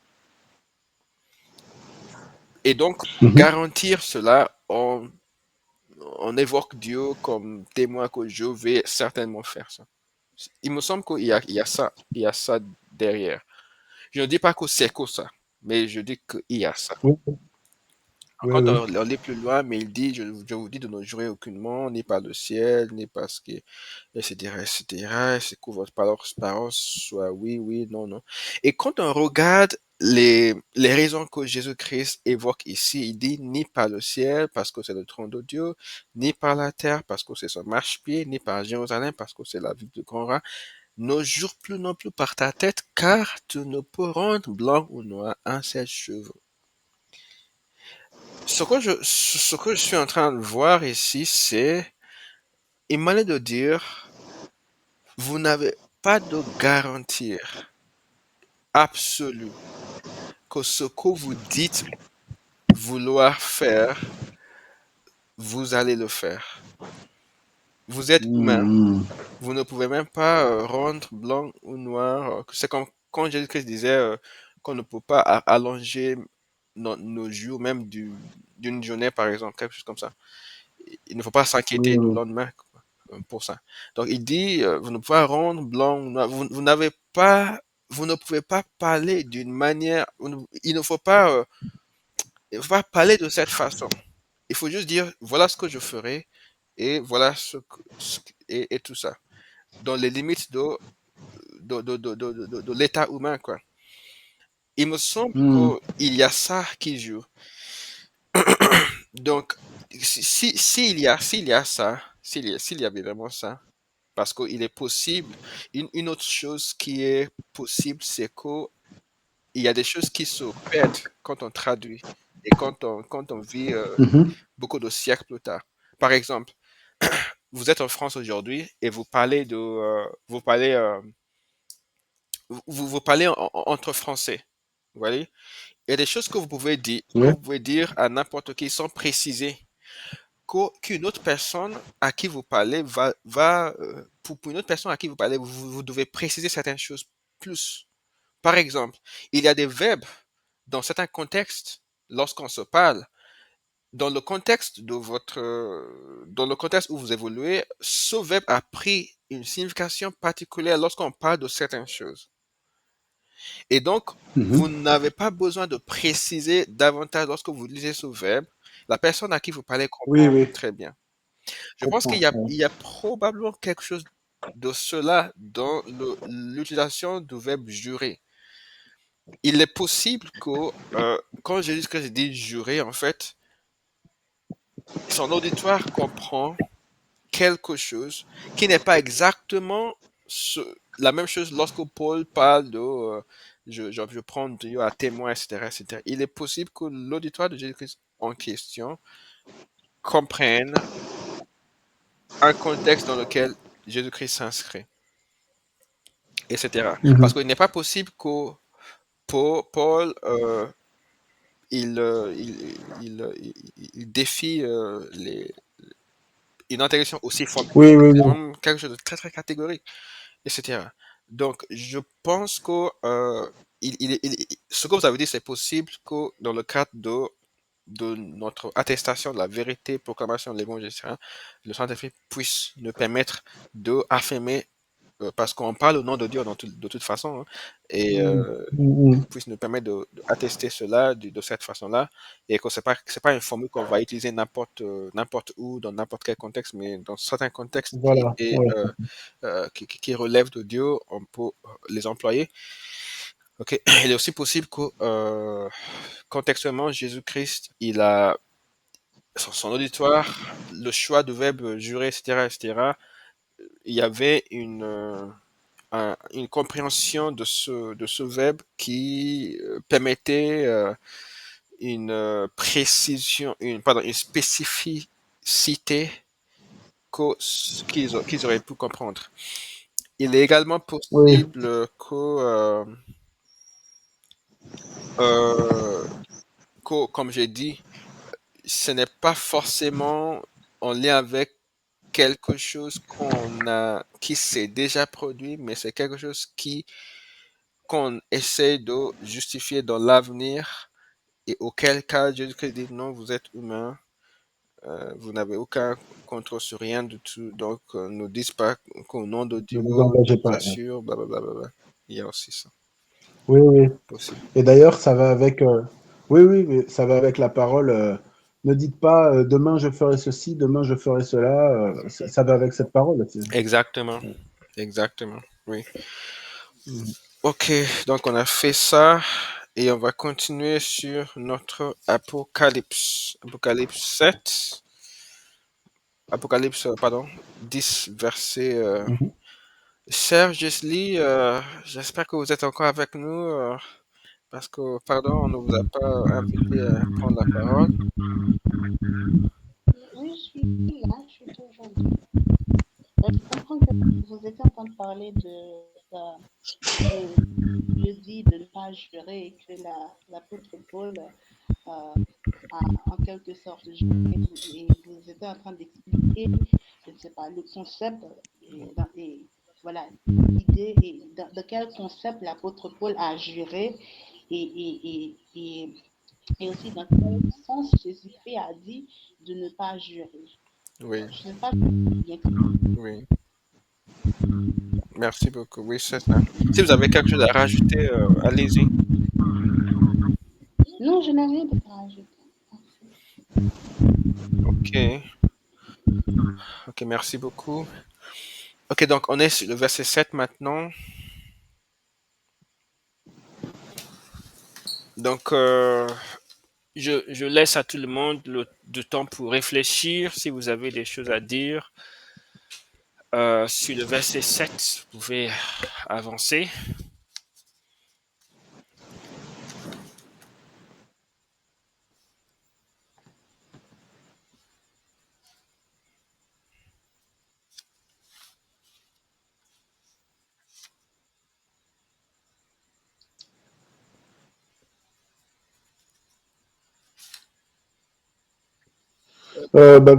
Et donc, pour Mhm. garantir cela, on évoque Dieu comme témoin que je vais certainement faire ça. Il me semble il y a ça derrière. Je ne dis pas que c'est que ça, mais je dis qu'il y a ça. Oui, Oui, quand oui. on lit plus loin, mais il dit, je vous dis de ne jurer aucunement, ni par le ciel, ni par ce qui, etc., etc., c'est que votre parole soit oui, oui, non, non. Et quand on regarde les raisons que Jésus-Christ évoque ici, il dit ni par le ciel, parce que c'est le trône de Dieu, ni par la terre, parce que c'est son marchepied, ni par Jérusalem, parce que c'est la ville de grand roi. Ne jure plus non plus par ta tête, car tu ne peux rendre blanc ou noir un seul cheveu. Ce que je suis en train de voir ici, c'est, il m'allait de dire, vous n'avez pas de garantie absolue que ce que vous dites vouloir faire, vous allez le faire. Vous êtes humain, vous ne pouvez même pas rendre blanc ou noir. C'est comme quand Jésus-Christ disait qu'on ne peut pas allonger nos jours, même d'une journée par exemple, quelque chose comme ça. Il ne faut pas s'inquiéter du Oui. lendemain pour ça. Donc il dit, vous ne pouvez pas rendre blanc ou noir. Vous n'avez pas, vous ne pouvez pas parler d'une manière, il ne faut pas parler de cette façon. Il faut juste dire, voilà ce que je ferai et voilà et tout ça. Dans les limites de l'état humain, quoi. Il me semble qu'il y a ça qui joue. Donc, s'il y a ça, s'il y avait vraiment ça, parce qu'il est possible, une autre chose qui est possible, c'est qu'il y a des choses qui se perdent quand on traduit et quand on vit beaucoup de siècles plus tard. Par exemple, vous êtes en France aujourd'hui et vous parlez vous parlez entre Français. Vous voyez? Il y a des choses que Oui. vous pouvez dire à n'importe qui sans préciser qu'une autre personne à qui vous parlez pour une autre personne à qui vous parlez, vous devez préciser certaines choses plus. Par exemple, il y a des verbes dans certains contextes, lorsqu'on se parle, dans le contexte dans le contexte où vous évoluez, ce verbe a pris une signification particulière lorsqu'on parle de certaines choses. Et donc, vous n'avez pas besoin de préciser davantage lorsque vous lisez ce verbe. La personne à qui vous parlez Oui, comprend oui. très bien. Je Je pense comprends. il y a probablement quelque chose de cela dans l'utilisation du verbe jurer. Il est possible que quand Jésus-Christ dit jurer, en fait, son auditoire comprend quelque chose qui n'est pas exactement la même chose lorsque Paul parle de je prends Dieu à témoin, etc., etc. Il est possible que l'auditoire de Jésus-Christ en question comprenne un contexte dans lequel Jésus-Christ s'inscrit, etc. Parce qu'il n'est pas possible que Paul il défie une intégration aussi formelle. Oui, oui, C'est oui. vraiment quelque chose de très très catégorique, etc. Donc, je pense que ce que vous avez dit, c'est possible que dans le cadre de notre attestation de la vérité, proclamation de l'évangile, etc., le Saint-Esprit puisse nous permettre d'affirmer, parce qu'on parle au nom de Dieu de toute façon, hein, et puisse nous permettre d'attester cela de cette façon-là, et que c'est pas une formule qu'on va utiliser n'importe où, dans n'importe quel contexte, mais dans certains contextes Voilà. Ouais. qui relèvent de Dieu, on peut les employer. Ok. Il est aussi possible que contextuellement, Jésus-Christ, il a son auditoire, le choix du verbe jurer, etc., etc., il y avait une compréhension de ce verbe qui permettait une précision, une spécificité qu'ils auraient pu comprendre. Il est également Oui. possible comme j'ai dit, ce n'est pas forcément en lien avec quelque chose qui s'est déjà produit, mais c'est quelque chose qu'on essaie de justifier dans l'avenir et auquel cas Jésus-Christ dit non, vous êtes humain, vous n'avez aucun contrôle sur rien du tout, donc ne dites pas qu'au nom de Ne Dieu, vous engagez je vous pas. assure, blablabla. Il y a aussi ça, Oui, oui. possible. Et d'ailleurs, ça va avec. Oui, oui, mais ça va avec la parole. Ne dites pas demain je ferai ceci, demain je ferai cela. Ça va avec cette parole. Exactement. Exactement. Oui. Mhm. Ok, donc on a fait ça et on va continuer sur notre Apocalypse. Apocalypse, pardon, 10, verset. Mhm. Cher Jesli, j'espère que vous êtes encore avec nous parce que, pardon, on ne vous a pas invité à prendre la parole. Oui, je suis là, je suis toujours là. Je comprends que vous étiez en train de parler de Dieu dit de ne pas jurer et que l'apôtre Paul a en quelque sorte juré et vous étiez en train d'expliquer, je ne sais pas, le concept et voilà, l'idée et de quel concept l'apôtre Paul a juré et, et aussi dans quel sens Jésus-Christ a dit de ne pas jurer. Oui, Je ne sais pas si c'est bien clair. oui. Merci beaucoup. Oui, c'est ça. Si vous avez quelque chose à rajouter, allez-y. Non, je n'ai rien de rajouter. Ok. Ok, merci beaucoup. Ok, donc on est sur le verset 7 maintenant. Donc, Je laisse à tout le monde du temps pour réfléchir. Si vous avez des choses à dire sur le verset 7, vous pouvez avancer.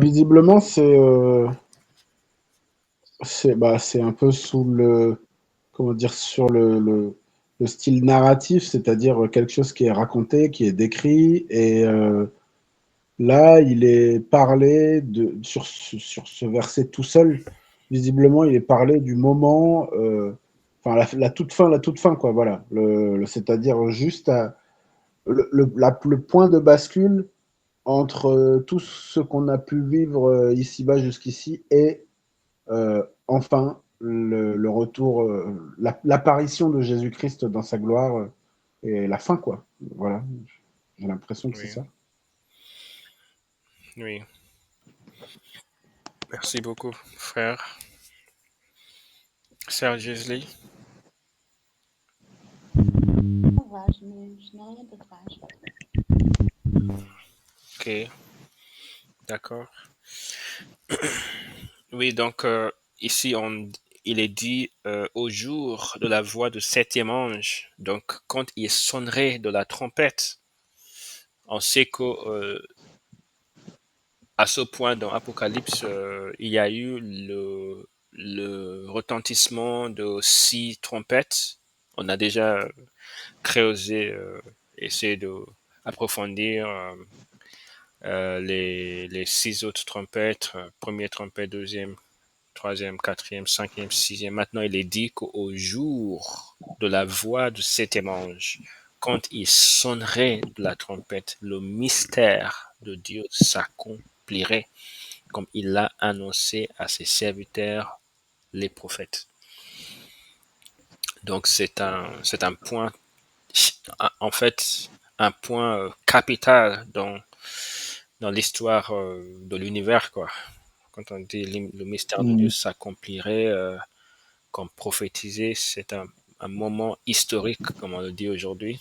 Visiblement, c'est un peu sous le, comment dire, sur le style narratif, c'est-à-dire quelque chose qui est raconté, qui est décrit, et là, il est parlé sur ce verset tout seul. Visiblement, il est parlé du moment, enfin la toute fin, quoi. Voilà, c'est-à-dire juste le point de bascule entre tout ce qu'on a pu vivre ici-bas jusqu'ici et enfin le retour, l'apparition de Jésus-Christ dans sa gloire et la fin, quoi. Voilà, j'ai l'impression que c'est Oui, ça. oui. Merci beaucoup, frère. Sœur Gisli. Ça va, je n'ai rien de rajouter. Ok, d'accord. Oui, donc ici, il est dit au jour de la voix du septième ange. Donc, quand il sonnerait de la trompette, on sait que à ce point dans Apocalypse, il y a eu le retentissement de 6 trompettes. On a déjà creusé, essayé de approfondir les 6 autres trompettes, première trompette, deuxième, troisième, quatrième, cinquième, sixième. Maintenant, il est dit qu'au jour de la voix du septième ange, quand il sonnerait de la trompette, le mystère de Dieu s'accomplirait comme il l'a annoncé à ses serviteurs, les prophètes. Donc c'est un point, en fait, un point capital dans l'histoire de l'univers, quoi. Quand on dit le mystère de Dieu Mm. s'accomplirait comme prophétisé, c'est un moment historique, comme on le dit aujourd'hui,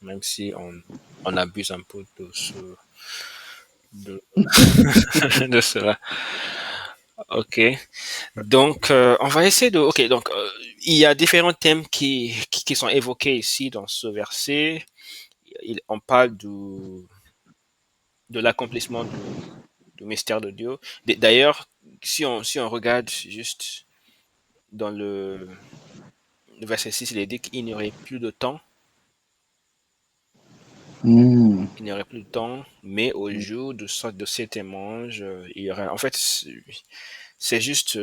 même si on abuse un peu de, de cela. Ok. Donc, on va essayer de. Ok, donc il y a différents thèmes qui sont évoqués ici dans ce verset. On parle de l'accomplissement du mystère de Dieu. D'ailleurs, si on regarde juste dans le verset 6, il est dit qu'il n'y aurait plus de temps. Mm. Il n'y aurait plus de temps, mais au jour de cet ange, il y aura. En fait, c'est juste.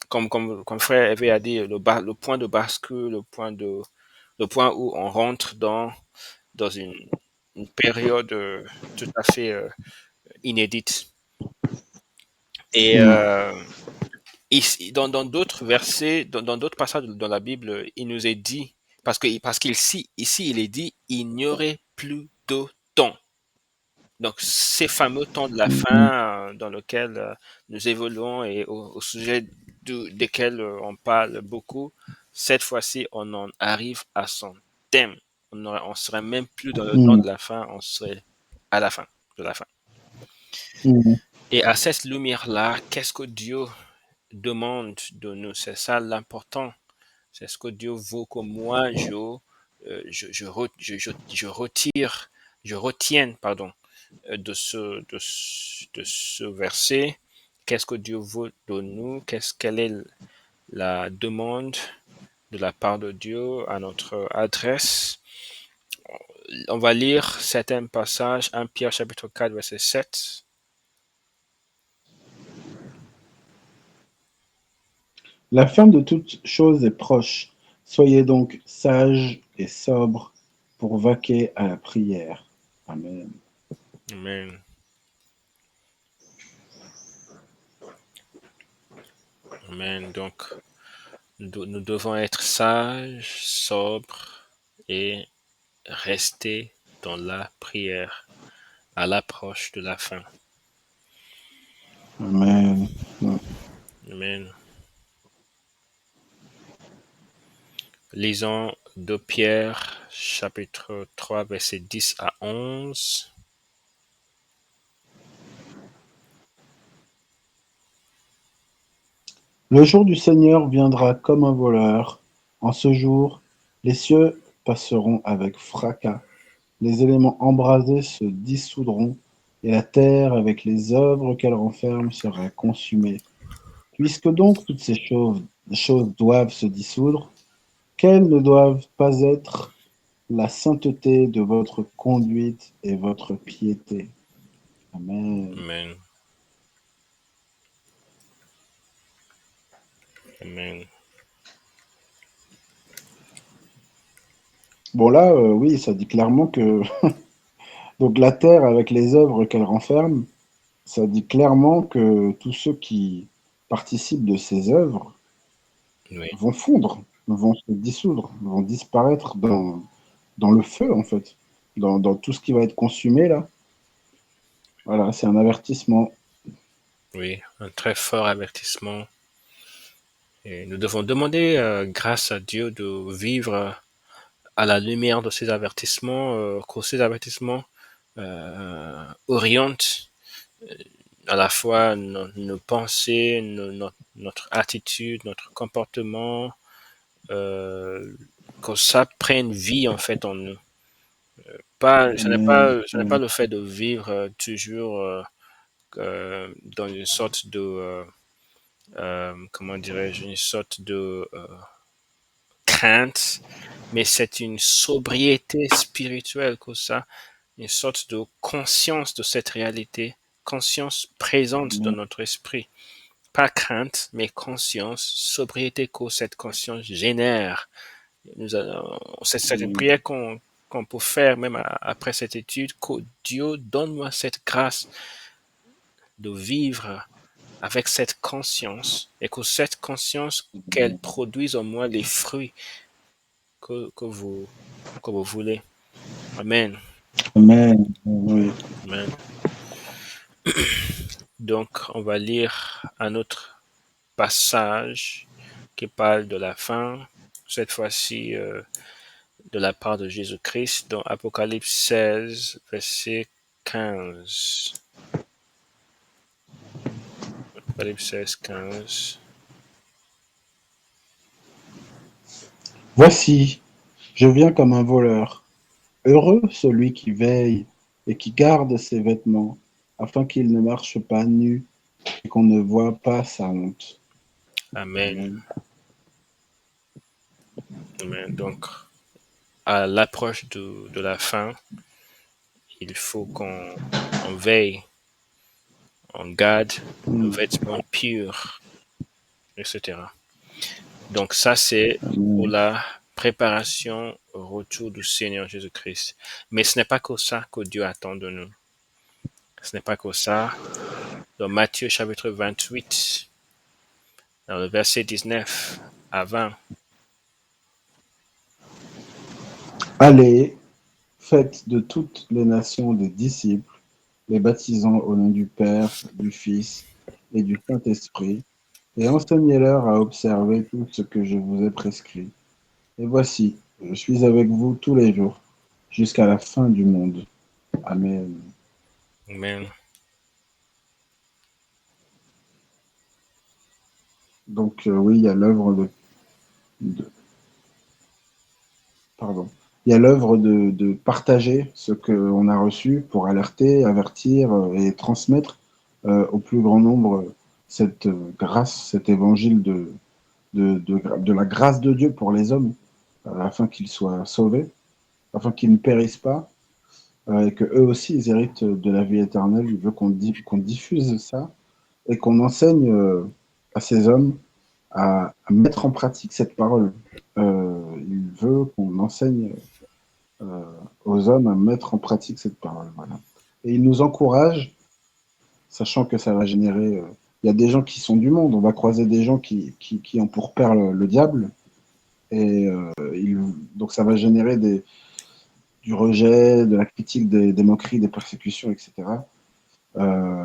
Comme frère avait a dit, le point de bascule, le point où on rentre dans une période tout à fait inédite. Et ici, dans d'autres versets, dans d'autres passages dans la Bible, il nous est dit, parce qu'ici, il est dit, il n'y aurait plus de temps. Donc, ces fameux temps de la fin dans lequel nous évoluons et au sujet desquels on parle beaucoup, cette fois-ci, on en arrive à son thème. On serait même plus dans le temps de la fin, on serait à la fin de la fin. Et à cette lumière-là, qu'est-ce que Dieu demande de nous? C'est ça l'important. C'est ce que Dieu veut que moi, je retienne, pardon, de ce verset. Qu'est-ce que Dieu veut de nous? Quelle est la demande de la part de Dieu à notre adresse? On va lire certains passages. 1 Pierre chapitre 4, verset 7. La fin de toute chose est proche. Soyez donc sages et sobres pour vaquer à la prière. Amen. Amen. Amen. Donc, nous devons être sages, sobres et rester dans la prière à l'approche de la fin. Amen. Amen. Lisons 2 Pierre, chapitre 3, versets 10 à 11. Le jour du Seigneur viendra comme un voleur. En ce jour, les cieux passeront avec fracas, les éléments embrasés se dissoudront, et la terre, avec les œuvres qu'elle renferme, sera consumée. Puisque donc toutes ces choses doivent se dissoudre, quelles ne doivent pas être la sainteté de votre conduite et votre piété? Amen. Amen. Amen. Bon là, oui, ça dit clairement que donc la terre avec les œuvres qu'elle renferme, ça dit clairement que tous ceux qui participent de ces œuvres Oui. vont fondre, vont se dissoudre, vont disparaître dans le feu en fait, dans tout ce qui va être consumé là. Voilà, c'est un avertissement. Oui, un très fort avertissement. Et nous devons demander grâce à Dieu de vivre à la lumière de ces avertissements, que ces avertissements orientent à la fois nos pensées, notre attitude, notre comportement, que ça prenne vie en fait en nous. Ce n'est pas le fait de vivre toujours dans une sorte de comment dirais-je, une sorte de crainte, mais c'est une sobriété spirituelle que ça, une sorte de conscience de cette réalité, conscience présente dans notre esprit. Pas crainte, mais conscience, sobriété que cette conscience génère. C'est une prière qu'on peut faire même après cette étude, que Dieu donne-moi cette grâce de vivre avec cette conscience et que cette conscience qu'elle produise en moi les fruits que vous voulez. Amen. Amen. Oui. Amen. Donc, on va lire un autre passage qui parle de la fin, cette fois-ci de la part de Jésus-Christ, dans Apocalypse 16, verset 15. Apocalypse 16, 15. Voici, je viens comme un voleur. Heureux celui qui veille et qui garde ses vêtements, afin qu'il ne marche pas nu et qu'on ne voie pas sa honte. Amen. Amen. Amen. Donc, à l'approche de la fin, il faut qu'on veille, on garde nos vêtements purs, etc. Donc ça, c'est pour la préparation au retour du Seigneur Jésus-Christ. Mais ce n'est pas que ça que Dieu attend de nous. Ce n'est pas que ça. Dans Matthieu chapitre 28, dans le verset 19 à 20, Allez, faites de toutes les nations des disciples, les baptisant au nom du Père, du Fils et du Saint-Esprit, et enseignez-leur à observer tout ce que je vous ai prescrit. Et voici, je suis avec vous tous les jours, jusqu'à la fin du monde. Amen. Amen. Donc oui, il y a l'œuvre pardon. Il y a l'œuvre de partager ce qu'on a reçu pour alerter, avertir et transmettre au plus grand nombre cette grâce, cet évangile de la grâce de Dieu pour les hommes, afin qu'ils soient sauvés, afin qu'ils ne périssent pas, et qu'eux aussi ils héritent de la vie éternelle. Il veut qu'on diffuse ça et qu'on enseigne à ces hommes à mettre en pratique cette parole. Il veut qu'on enseigne aux hommes à mettre en pratique cette parole. Voilà. Et il nous encourage, sachant que ça va générer. Il y a des gens qui sont du monde, on va croiser des gens qui ont pour père le diable, et donc ça va générer du rejet, de la critique, des moqueries, des persécutions, etc.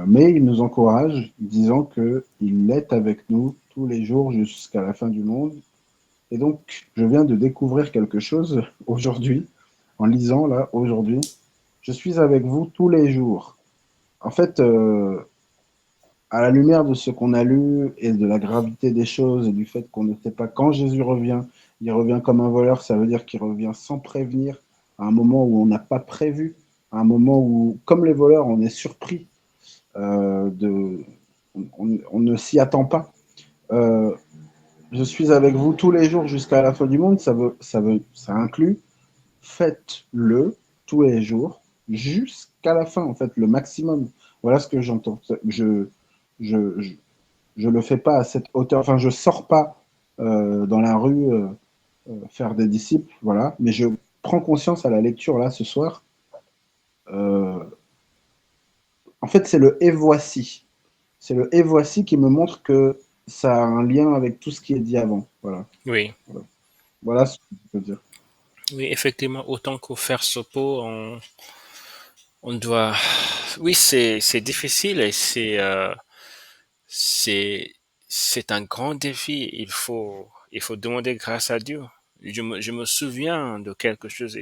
Mais il nous encourage, disant qu'il est avec nous tous les jours jusqu'à la fin du monde. Et donc, je viens de découvrir quelque chose aujourd'hui, en lisant là, aujourd'hui. Je suis avec vous tous les jours. En fait, à la lumière de ce qu'on a lu et de la gravité des choses et du fait qu'on ne sait pas quand Jésus revient, il revient comme un voleur, ça veut dire qu'il revient sans prévenir, à un moment où on n'a pas prévu, à un moment où, comme les voleurs, on est surpris, on ne s'y attend pas. Euh, je suis avec vous tous les jours jusqu'à la fin du monde, ça inclut faites-le tous les jours jusqu'à la fin, en fait, le maximum. Voilà ce que j'entends. Je, je, je le fais pas à cette hauteur. Enfin, je sors pas dans la rue faire des disciples, voilà. Mais je prends conscience à la lecture là ce soir. Euh, en fait, c'est le et voici. C'est le et voici qui me montre que ça a un lien avec tout ce qui est dit avant. Voilà. Oui. Voilà ce que je peux dire. Oui, effectivement, autant qu'au faire ce pot, on doit. Oui, c'est difficile et c'est c'est un grand défi. Il faut demander grâce à Dieu. Je me souviens de quelque chose.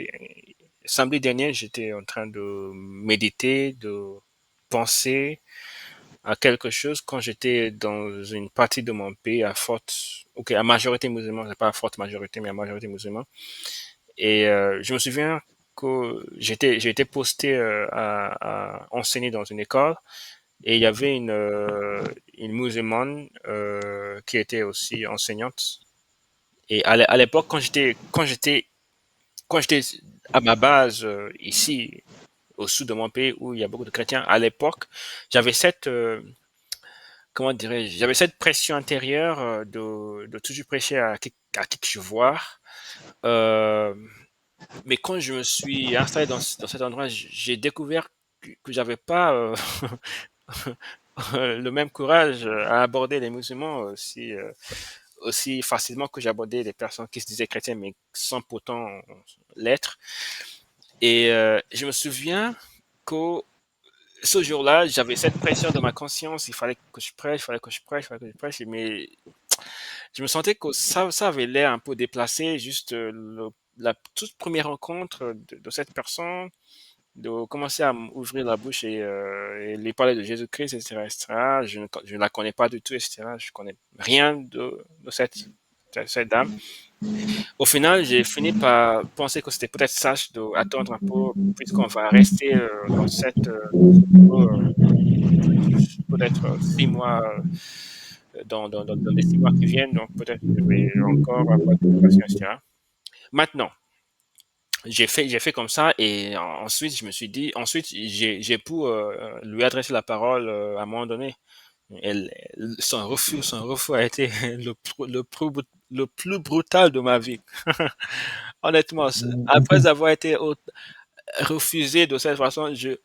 Samedi dernier, j'étais en train de méditer, de penser à quelque chose quand j'étais dans une partie de mon pays à majorité musulmane, c'est pas à forte majorité, mais à majorité musulmane. Et je me souviens que j'ai été posté à enseigner dans une école et il y avait une musulmane qui était aussi enseignante. Et à l'époque, quand j'étais à ma base ici au sud de mon pays où il y a beaucoup de chrétiens, à l'époque, j'avais comment dirais-je, j'avais cette pression intérieure de toujours prêcher à qui que je vois. Euh, mais quand je me suis installé dans cet endroit, j'ai découvert que j'avais pas le même courage à aborder les musulmans aussi facilement que j'abordais les personnes qui se disaient chrétiennes mais sans pourtant l'être. Et je me souviens que ce jour-là, j'avais cette pression dans ma conscience, il fallait que je prêche, il fallait que je prêche, il fallait que je prêche, mais je me sentais que ça avait l'air un peu déplacé, juste la toute première rencontre de cette personne, de commencer à m'ouvrir la bouche et lui parler de Jésus-Christ, etc., etc. Je ne la connais pas du tout, etc. Je connais rien de cette dame. Au final, j'ai fini par penser que c'était peut-être sage d'attendre un peu, puisqu'on va rester dans cette peut-être 6 mois, dans les 6 mois qui viennent, donc peut-être je vais encore avoir des occasions, etc. Maintenant, j'ai fait comme ça et ensuite je me suis dit, ensuite j'ai pu lui adresser la parole à un moment donné. Son refus a été le plus brutal de ma vie. Honnêtement, après avoir été refusé de cette façon, je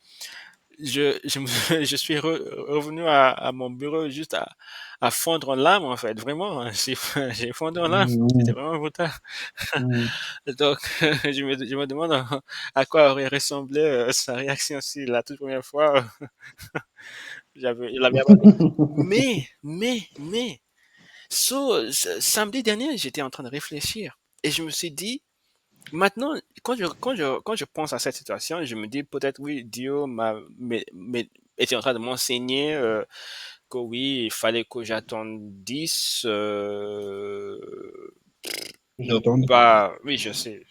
suis revenu à mon bureau juste à fondre en larmes, en fait. Vraiment, hein. J'ai fondu en larmes. C'était vraiment brutal. Donc, je me demande à quoi aurait ressemblé sa réaction si la toute première fois, je l'avais abandonné. Mais, samedi dernier, j'étais en train de réfléchir et je me suis dit, maintenant, quand je pense à cette situation, je me dis peut-être oui, Dieu était en train de m'enseigner que oui, il fallait que j'attende 10. Ne J'attends. pas. Oui, je sais,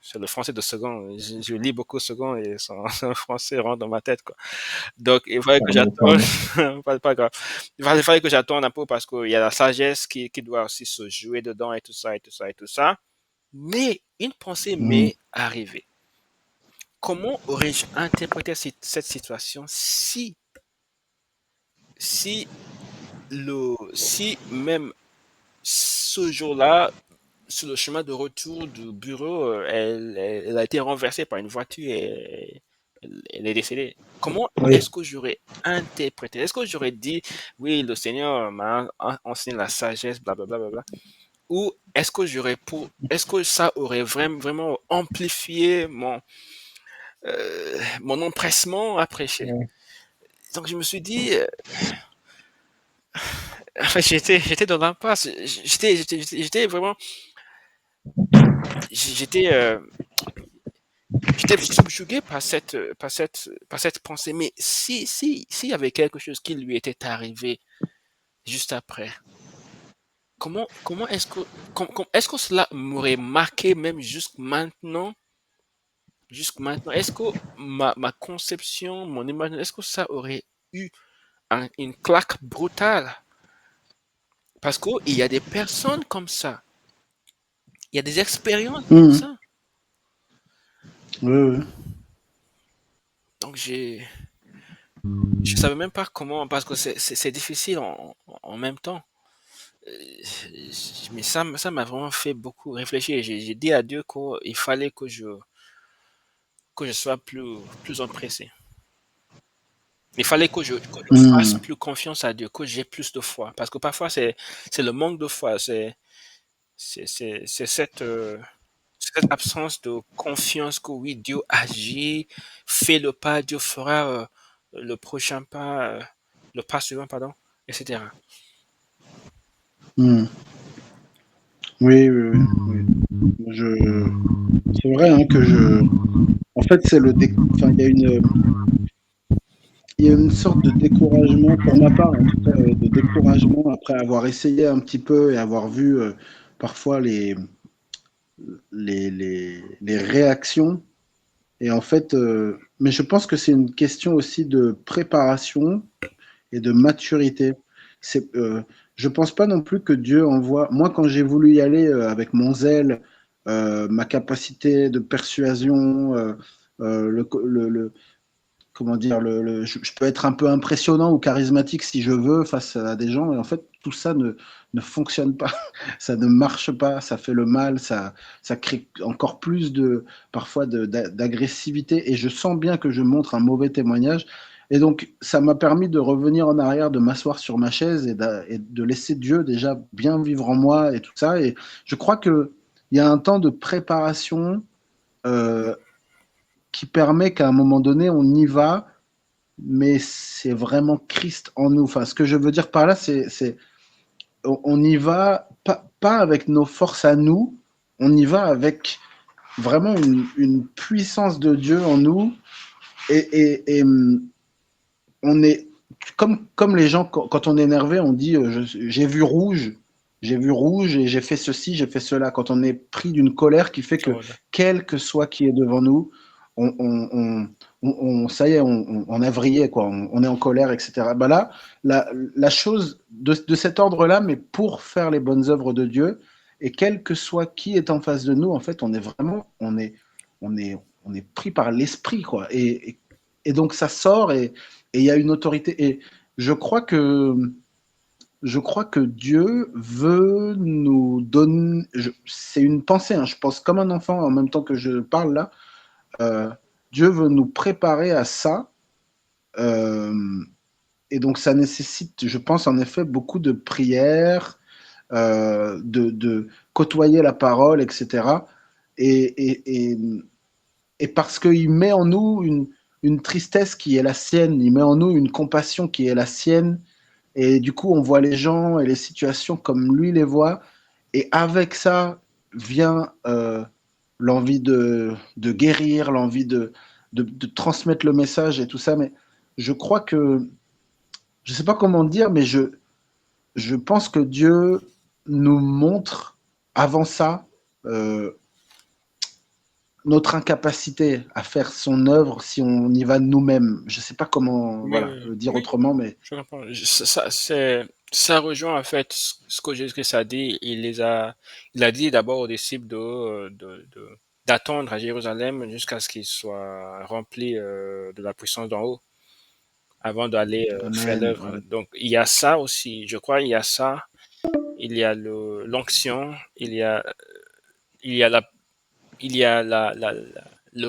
c'est le français de second. Je lis beaucoup second et son français rentre dans ma tête, quoi. Donc, il fallait que Pardon, j'attende. pardon. Pas grave. Il fallait que j'attende un peu parce qu'il y a la sagesse qui doit aussi se jouer dedans et tout ça et tout ça et tout ça. Mais une pensée m'est arrivée. Comment aurais-je interprété cette situation si si même ce jour-là, sur le chemin de retour du bureau, elle a été renversée par une voiture et elle est décédée. Comment Oui. est-ce que j'aurais interprété? Est-ce que j'aurais dit, oui, le Seigneur m'a enseigné la sagesse, blablabla, bla, bla, bla, ou est-ce que ça aurait vraiment amplifié mon empressement à prêcher? Ouais. Donc je me suis dit, en fait, j'étais dans l'impasse. J'étais vraiment, j'étais, j'étais subjugué par cette pensée. Mais s'il y avait quelque chose qui lui était arrivé juste après, comment est-ce que cela m'aurait marqué même jusque maintenant? Est-ce que ma conception, mon imagination, est-ce que ça aurait eu une claque brutale? Parce qu'il y a des personnes comme ça. Il y a des expériences comme Mhm. ça. Oui, oui. Donc je savais même pas comment, parce que c'est difficile en même temps. Mais ça m'a vraiment fait beaucoup réfléchir. J'ai dit à Dieu qu'il fallait que je sois plus empressé. Il fallait que je fasse Mhm. plus confiance à Dieu, que j'ai plus de foi. Parce que parfois, c'est le manque de foi. C'est cette absence de confiance que oui, Dieu agit, fait le pas, Dieu fera le prochain pas, le pas suivant, pardon, etc. Mhm. Oui, oui, oui, oui. C'est vrai hein, en fait, enfin, il y a une sorte de découragement, pour ma part en tout cas, de découragement après avoir essayé un petit peu et avoir vu parfois les réactions. Et en fait, mais je pense que c'est une question aussi de préparation et de maturité. Je pense pas non plus que Dieu envoie. Moi, quand j'ai voulu y aller avec mon zèle, ma capacité de persuasion, comment dire, je peux être un peu impressionnant ou charismatique si je veux face à des gens, et en fait, tout ça ne fonctionne pas, ça ne marche pas, ça fait le mal, ça crée encore plus parfois d'agressivité, et je sens bien que je montre un mauvais témoignage. Et donc, ça m'a permis de revenir en arrière, de m'asseoir sur ma chaise et de laisser Dieu déjà bien vivre en moi et tout ça. Et je crois qu'il y a un temps de préparation euh, qui permet qu'à un moment donné, on y va, mais c'est vraiment Christ en nous. Enfin, ce que je veux dire par là, on y va pas avec nos forces à nous, on y va avec vraiment une puissance de Dieu en nous. Et on est comme les gens, quand on est énervé, on dit j'ai vu rouge et j'ai fait ceci, j'ai fait cela. Quand on est pris d'une colère qui fait que, Oh là. quel que soit qui est devant nous, ça y est, on a vrillé, quoi. On est en colère, etc. Bah là, la chose de cet ordre-là, mais pour faire les bonnes œuvres de Dieu, et quel que soit qui est en face de nous, en fait, on est vraiment, on est pris par l'esprit, quoi. Et donc ça sort et il y a une autorité. Et je crois que je crois que Dieu veut nous donner. C'est une pensée, hein, je pense comme un enfant en même temps que je parle là. euh, Dieu veut nous préparer à ça. euh, et donc, ça nécessite, je pense, en effet, beaucoup de prières, de côtoyer la parole, etc. Et, et, et, et parce qu'il met en nous une tristesse qui est la sienne, il met en nous une compassion qui est la sienne. Et du coup, on voit les gens et les situations comme lui les voit. Et avec ça vient l'envie de guérir, l'envie de transmettre le message et tout ça. Mais je crois que, je ne sais pas comment dire, mais je pense que Dieu nous montre avant ça euh, notre incapacité à faire son œuvre si on y va nous-mêmes. Je ne sais pas comment Oui, voilà, oui, le dire oui, autrement, mais je comprends. Ça rejoint en fait ce que Jésus-Christ a dit. Il a dit d'abord aux disciples d'attendre à Jérusalem jusqu'à ce qu'ils soient remplis de la puissance d'en haut avant d'aller faire Amen. l'œuvre. Ouais. Donc il y a ça aussi. Je crois il y a ça. Il y a l'onction. Il y a la il y a le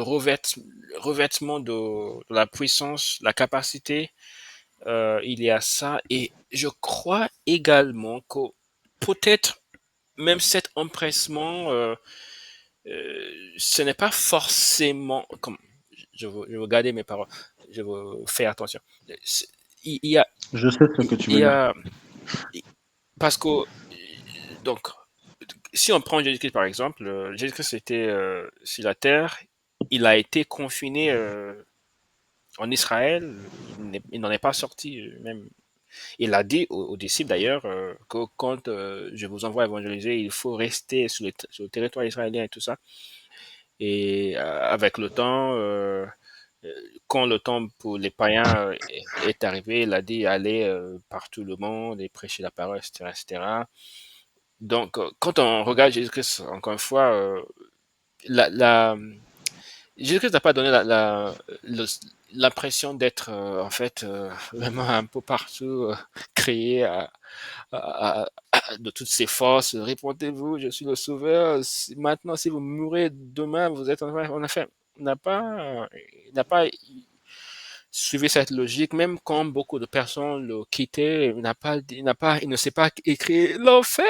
revêtement de la puissance, la capacité. Il y a ça. Et je crois également que peut-être même cet empressement, ce n'est pas forcément... Comme, je veux garder mes paroles. Je veux faire attention. C'est- il y a... Je sais ce que tu Il veux y dire. a parce que... Donc, si on prend Jésus-Christ par exemple, Jésus-Christ était sur la terre. Il a été confiné en Israël. Il n'en est pas sorti. Même il a dit aux disciples d'ailleurs que quand je vous envoie évangéliser, il faut rester sur le territoire israélien et tout ça. Et avec le temps, euh, quand le temps pour les païens est arrivé, il a dit allez par tout le monde et prêcher la parole, etc., etc. Donc, quand on regarde Jésus-Christ, encore une fois, la, la, Jésus-Christ n'a pas donné l'impression d'être en fait vraiment un peu partout, créé de toutes ses forces. Répondez-vous, je suis le sauveur. Maintenant, si vous mourrez demain, vous êtes en fait, il n'a pas suivi cette logique, même quand beaucoup de personnes le quittaient, il ne s'est pas écrit l'enfer,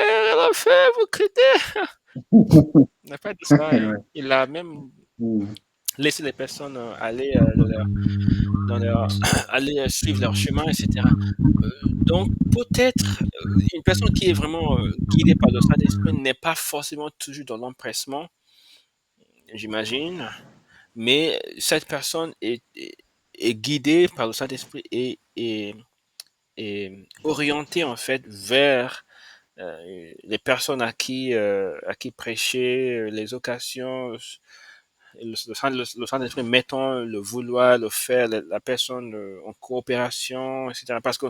vous quittez. Il n'a pas dit ça. Ouais. Il a même Mm. laissé les personnes aller dans leur, aller suivre leur chemin, etc. Donc, peut-être, une personne qui est vraiment guidée par le Saint-Esprit n'est pas forcément toujours dans l'empressement, j'imagine, mais cette personne est guidée par le Saint-Esprit et orientée en fait vers les personnes à qui prêcher, les occasions, le Saint-Esprit mettant le vouloir, le faire, la personne en coopération, etc. Parce que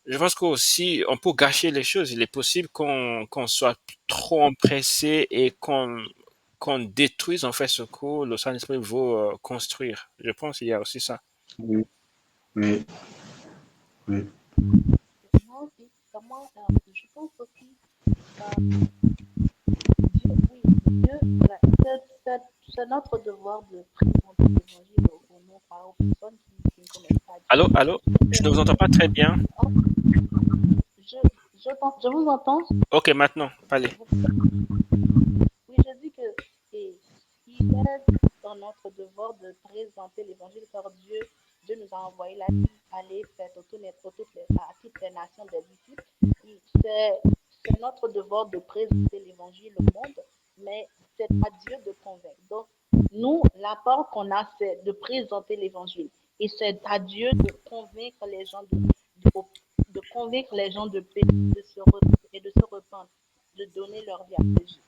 je pense qu'aussi, on peut gâcher les choses. Il est possible qu'on soit trop empressé et qu'on détruise en fait ce que le Saint-Esprit veut construire. Je pense qu'il y a aussi ça. Oui, oui, oui. Moi aussi, comment, je pense aussi, euh, Dieu, oui, Dieu, voilà, c'est notre devoir de présenter l'évangile aux non-croyants, aux personnes qui ne connaissent pas Dieu. Allô, allô? Je ne vous entends pas très bien. Oh, je, je vous entends. Ok, maintenant, parlez. Oui, je dis que et, il est dans notre devoir de présenter l'évangile car Dieu nous a envoyé la vie, aller faire à toutes les nations des disciples. C'est notre devoir de présenter l'évangile au monde, mais c'est à Dieu de convaincre. Donc, nous, la part qu'on a, c'est de présenter l'évangile. Et c'est à Dieu de convaincre les gens de convaincre les gens de paix et de se repentre, de donner leur vie à Jésus.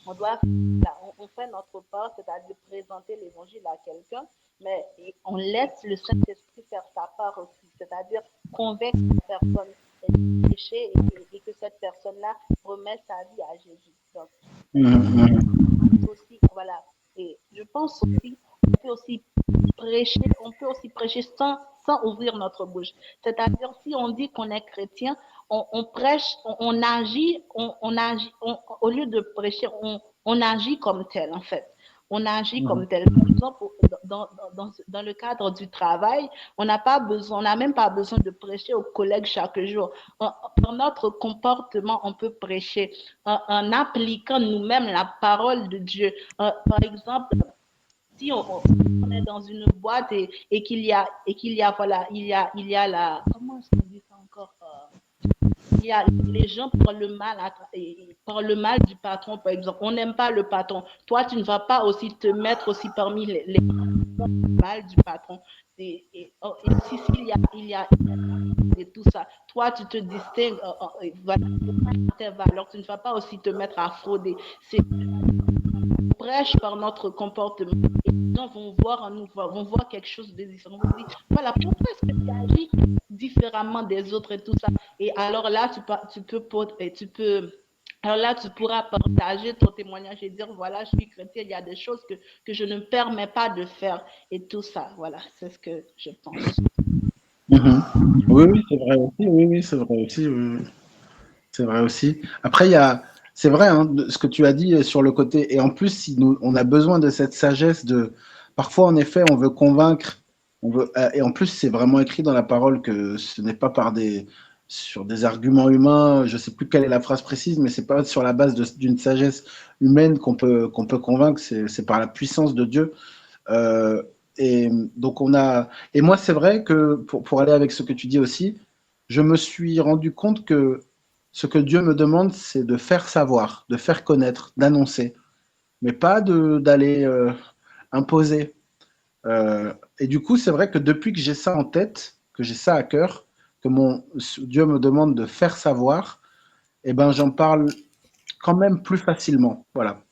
On doit, là, on fait notre part, c'est-à-dire présenter l'évangile à quelqu'un, mais on laisse le Saint-Esprit faire sa part aussi, c'est-à-dire convaincre la personne du péché et que cette personne-là remet sa vie à Jésus. Donc, Mhm. aussi, voilà. Et je pense aussi, on peut aussi prêcher prêcher sans ouvrir notre bouche. C'est-à-dire, si on dit qu'on est chrétien, on prêche, on agit, au lieu de prêcher, on agit comme tel, en fait. On agit comme tel. Par exemple, dans le cadre du travail, on n'a même pas besoin de prêcher aux collègues chaque jour. Dans notre comportement, on peut prêcher en appliquant nous-mêmes la parole de Dieu. Par exemple, si on est dans une boîte et qu'il y a voilà, il y a la, comment est-ce qu'on dit ça encore? Les gens parlent parlent le mal du patron, par exemple. On n'aime pas le patron. Toi, tu ne vas pas aussi te mettre aussi parmi les mal du patron. Et si il y a et tout ça, toi, tu te distingues, voilà, tes valeurs. Tu ne vas pas aussi te mettre à frauder. On prêche par notre comportement. Et les gens vont voir en nous, vont voir quelque chose de différent. Vont dire, voilà, pourquoi est-ce que tu agis différemment des autres et tout ça. Et alors là, alors là, tu pourras partager ton témoignage et dire, voilà, je suis chrétien, il y a des choses que je ne me permets pas de faire et tout ça. Voilà, c'est ce que je pense. Oui, oui, c'est vrai aussi. Oui, oui, c'est vrai aussi. Oui, oui. C'est vrai aussi. Après, c'est vrai, hein, ce que tu as dit sur le côté. Et en plus, si on a besoin de cette sagesse parfois, en effet, on veut convaincre. Et en plus, c'est vraiment écrit dans la parole que ce n'est pas sur des arguments humains. Je ne sais plus quelle est la phrase précise, mais c'est pas sur la base d'une sagesse humaine qu'on peut convaincre. C'est par la puissance de Dieu. Euh, et donc et moi, c'est vrai que pour aller avec ce que tu dis aussi, je me suis rendu compte que ce que Dieu me demande, c'est de faire savoir, de faire connaître, d'annoncer, mais pas d'aller imposer. Et du coup, c'est vrai que depuis que j'ai ça en tête, que j'ai ça à cœur, que Dieu me demande de faire savoir, eh ben, j'en parle quand même plus facilement. Voilà.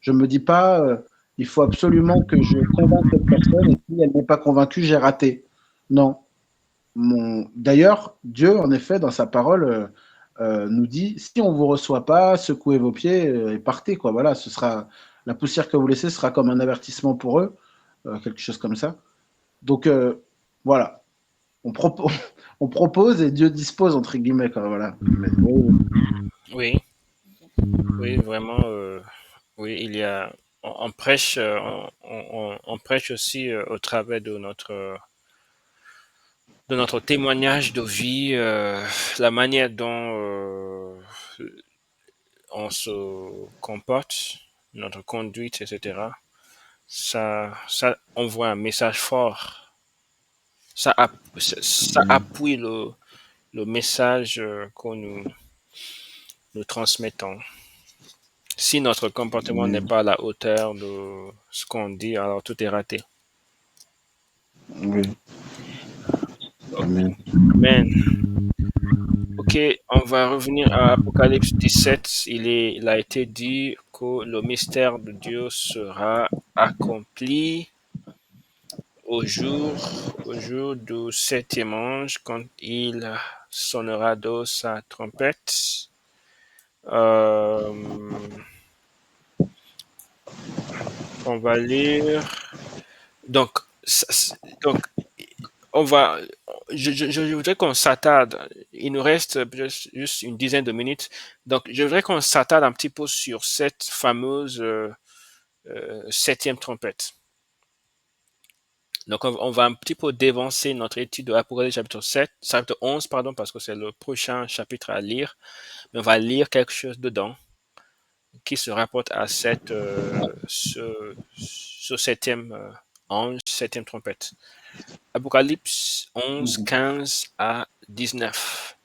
Je ne me dis pas, il faut absolument que je convainque cette personne et si elle n'est pas convaincue, j'ai raté. Non. D'ailleurs, Dieu, en effet, dans sa parole, nous dit, si on ne vous reçoit pas, secouez vos pieds et partez. Quoi. Voilà, la poussière que vous laissez sera comme un avertissement pour eux, quelque chose comme ça. Donc, voilà, on, on propose et Dieu dispose, entre guillemets. Quoi, voilà. Oui, oui, vraiment. Oui, on prêche, on prêche aussi au travers de notre témoignage de vie, la manière dont on se comporte, notre conduite, etc. Ça envoie un message fort. Ça appuie le message que nous transmettons. Si notre comportement n'est pas à la hauteur de ce qu'on dit, alors tout est raté. Oui. Amen. Amen. Ok, on va revenir à Apocalypse 17. Il a été dit que le mystère de Dieu sera accompli au jour du septième ange quand il sonnera de sa trompette. On va lire. Donc, je voudrais qu'on s'attarde. Il nous reste juste une dizaine de minutes. Donc, je voudrais qu'on s'attarde un petit peu sur cette fameuse septième trompette. Donc, on va un petit peu dévancer notre étude de l'Apocalypse chapitre 11, pardon, parce que c'est le prochain chapitre à lire. Mais on va lire quelque chose dedans qui se rapporte à ce septième ange, septième trompette. Apocalypse 11, 15 à 19.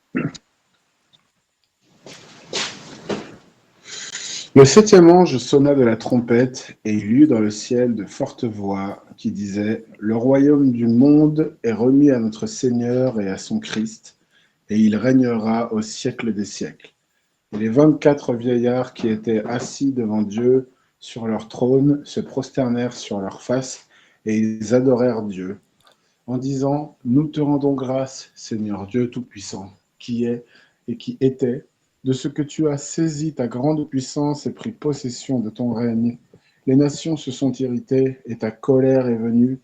Le septième ange sonna de la trompette, et il y eut dans le ciel de fortes voix qui disaient : Le royaume du monde est remis à notre Seigneur et à son Christ, et il régnera au siècle des siècles. Et les 24 vieillards qui étaient assis devant Dieu sur leur trône se prosternèrent sur leurs faces, et ils adorèrent Dieu, en disant : Nous te rendons grâce, Seigneur Dieu Tout-Puissant, qui est et qui était, de ce que tu as saisi ta grande puissance et pris possession de ton règne. Les nations se sont irritées et ta colère est venue,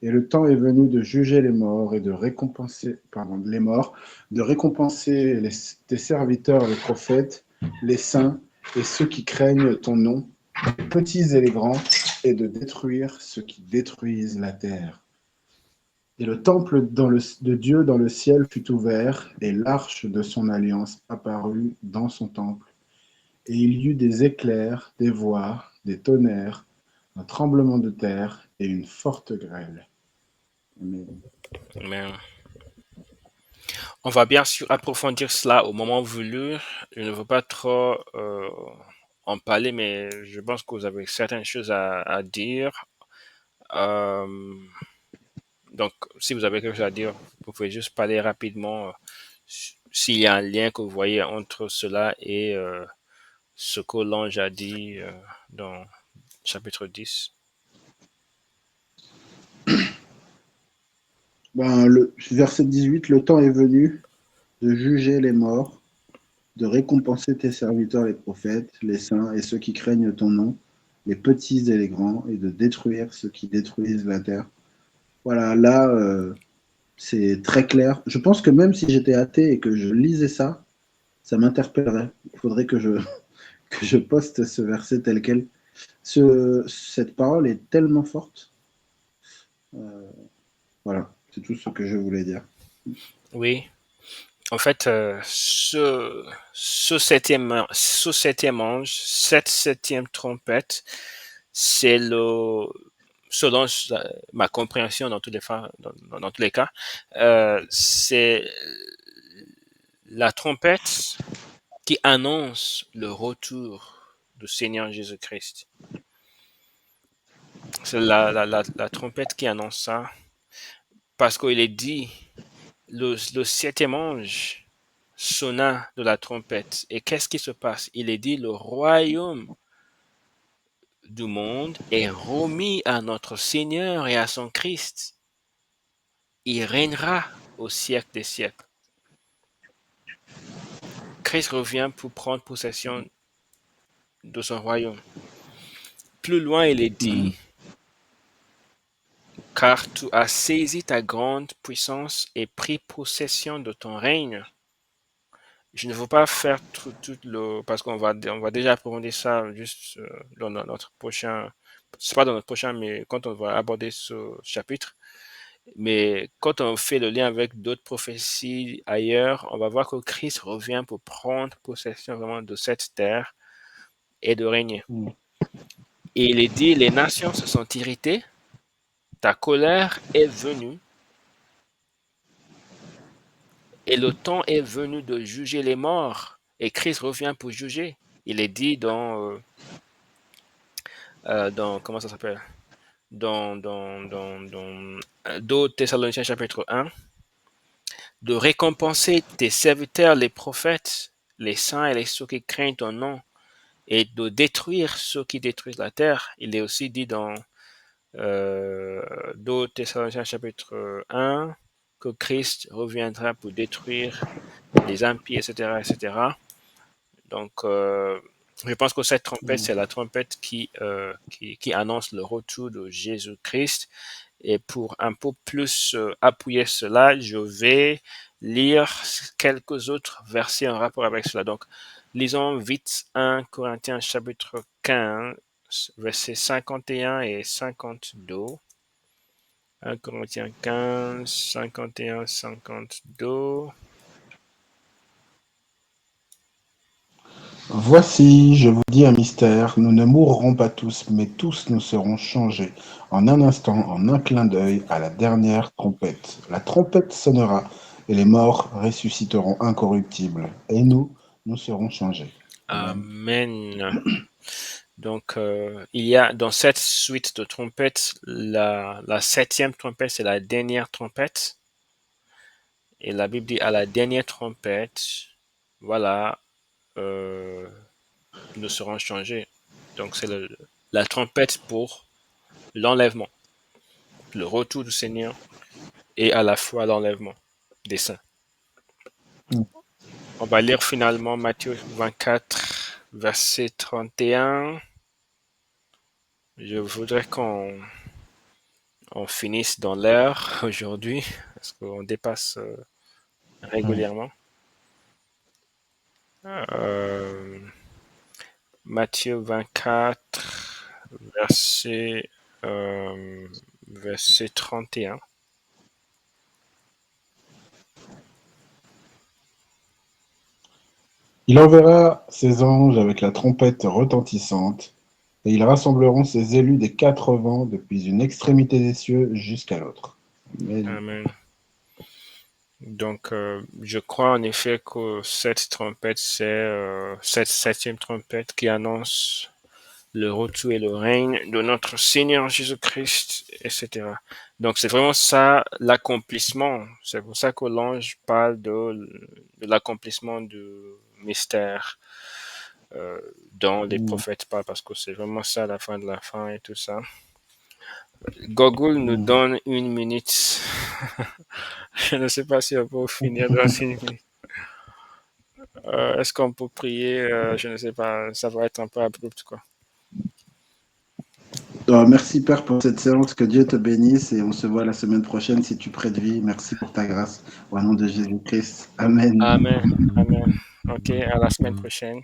Et le temps est venu de juger les morts et de récompenser, les morts, de récompenser tes serviteurs, les prophètes, les saints et ceux qui craignent ton nom, les petits et les grands, et de détruire ceux qui détruisent la terre. Et le temple de Dieu dans le ciel fut ouvert, et l'arche de son alliance apparut dans son temple. Et il y eut des éclairs, des voix, des tonnerres, un tremblement de terre et une forte grêle. Amen. Mais on va bien sûr approfondir cela au moment voulu. Je ne veux pas trop en parler, mais je pense que vous avez certaines choses à dire. Euh, donc, si vous avez quelque chose à dire, vous pouvez juste parler rapidement s'il y a un lien que vous voyez entre cela et ce que l'ange a dit dans chapitre 10. Le verset 18, le temps est venu de juger les morts, de récompenser tes serviteurs les prophètes, les saints et ceux qui craignent ton nom, les petits et les grands, et de détruire ceux qui détruisent la terre. Voilà, là, c'est très clair. Je pense que même si j'étais athée et que je lisais ça, ça m'interpellerait. Il faudrait que que je poste ce verset tel quel. Cette parole est tellement forte. Voilà, c'est tout ce que je voulais dire. Oui, en fait, ce septième ange, cette septième trompette, c'est selon ma compréhension dans dans tous les cas, c'est la trompette qui annonce le retour du Seigneur Jésus-Christ. C'est la trompette qui annonce ça, parce qu'il est dit, le septième ange sonna de la trompette. Et qu'est-ce qui se passe? Il est dit, le royaume du monde est remis à notre Seigneur et à son Christ. Il régnera au siècle des siècles. Christ revient pour prendre possession de son royaume. Plus loin, il est dit, car tu as saisi ta grande puissance et pris possession de ton règne. Je ne veux pas faire tout le... Parce on va déjà approfondir ça juste dans notre prochain... C'est pas dans notre prochain, mais quand on va aborder ce chapitre. Mais quand on fait le lien avec d'autres prophéties ailleurs, on va voir que Christ revient pour prendre possession vraiment de cette terre et de régner. Et il est dit, les nations se sont irritées, ta colère est venue, et le temps est venu de juger les morts. Et Christ revient pour juger. Il est dit dans comment ça s'appelle? Dans 2 Thessaloniciens chapitre 1, de récompenser tes serviteurs les prophètes, les saints et les ceux qui craignent ton nom, et de détruire ceux qui détruisent la terre. Il est aussi dit dans 2 Thessaloniciens chapitre 1 que Christ reviendra pour détruire les impies, etc., etc. Donc, je pense que cette trompette, c'est la trompette qui annonce le retour de Jésus-Christ. Et pour un peu plus appuyer cela, je vais lire quelques autres versets en rapport avec cela. Donc, lisons vite 1 Corinthiens chapitre 15, versets 51 et 52. 1 Corinthiens 15, 51, 52. Voici, je vous dis un mystère, nous ne mourrons pas tous, mais tous nous serons changés en un instant, en un clin d'œil, à la dernière trompette. La trompette sonnera, et les morts ressusciteront incorruptibles, et nous serons changés. Amen. Donc, il y a dans cette suite de trompettes, la septième trompette, c'est la dernière trompette. Et la Bible dit à la dernière trompette, voilà, nous serons changés. Donc, c'est la trompette pour l'enlèvement, le retour du Seigneur et à la fois l'enlèvement des saints. On va lire finalement Matthieu 24, verset 31. Je voudrais qu'on on finisse dans l'heure aujourd'hui, parce qu'on dépasse régulièrement. Matthieu 24, verset 31. Il enverra ses anges avec la trompette retentissante, et ils rassembleront ses élus des 4 vents depuis une extrémité des cieux jusqu'à l'autre. Amen. Amen. Donc, je crois en effet que cette trompette, c'est cette septième trompette qui annonce le retour et le règne de notre Seigneur Jésus-Christ, etc. Donc, c'est vraiment ça l'accomplissement. C'est pour ça que l'ange parle de l'accomplissement du mystère dont les prophètes parlent, parce que c'est vraiment ça la fin de la fin et tout ça. Google nous donne 1 minute. Je ne sais pas si on peut finir dans 1 minute. Est-ce qu'on peut prier? Je ne sais pas, ça va être un peu abrupt, quoi. Merci Père pour cette séance, que Dieu te bénisse et on se voit la semaine prochaine si tu prêtes vie. Merci pour ta grâce. Au nom de Jésus-Christ. Amen. Amen. Amen. Ok, à la semaine prochaine.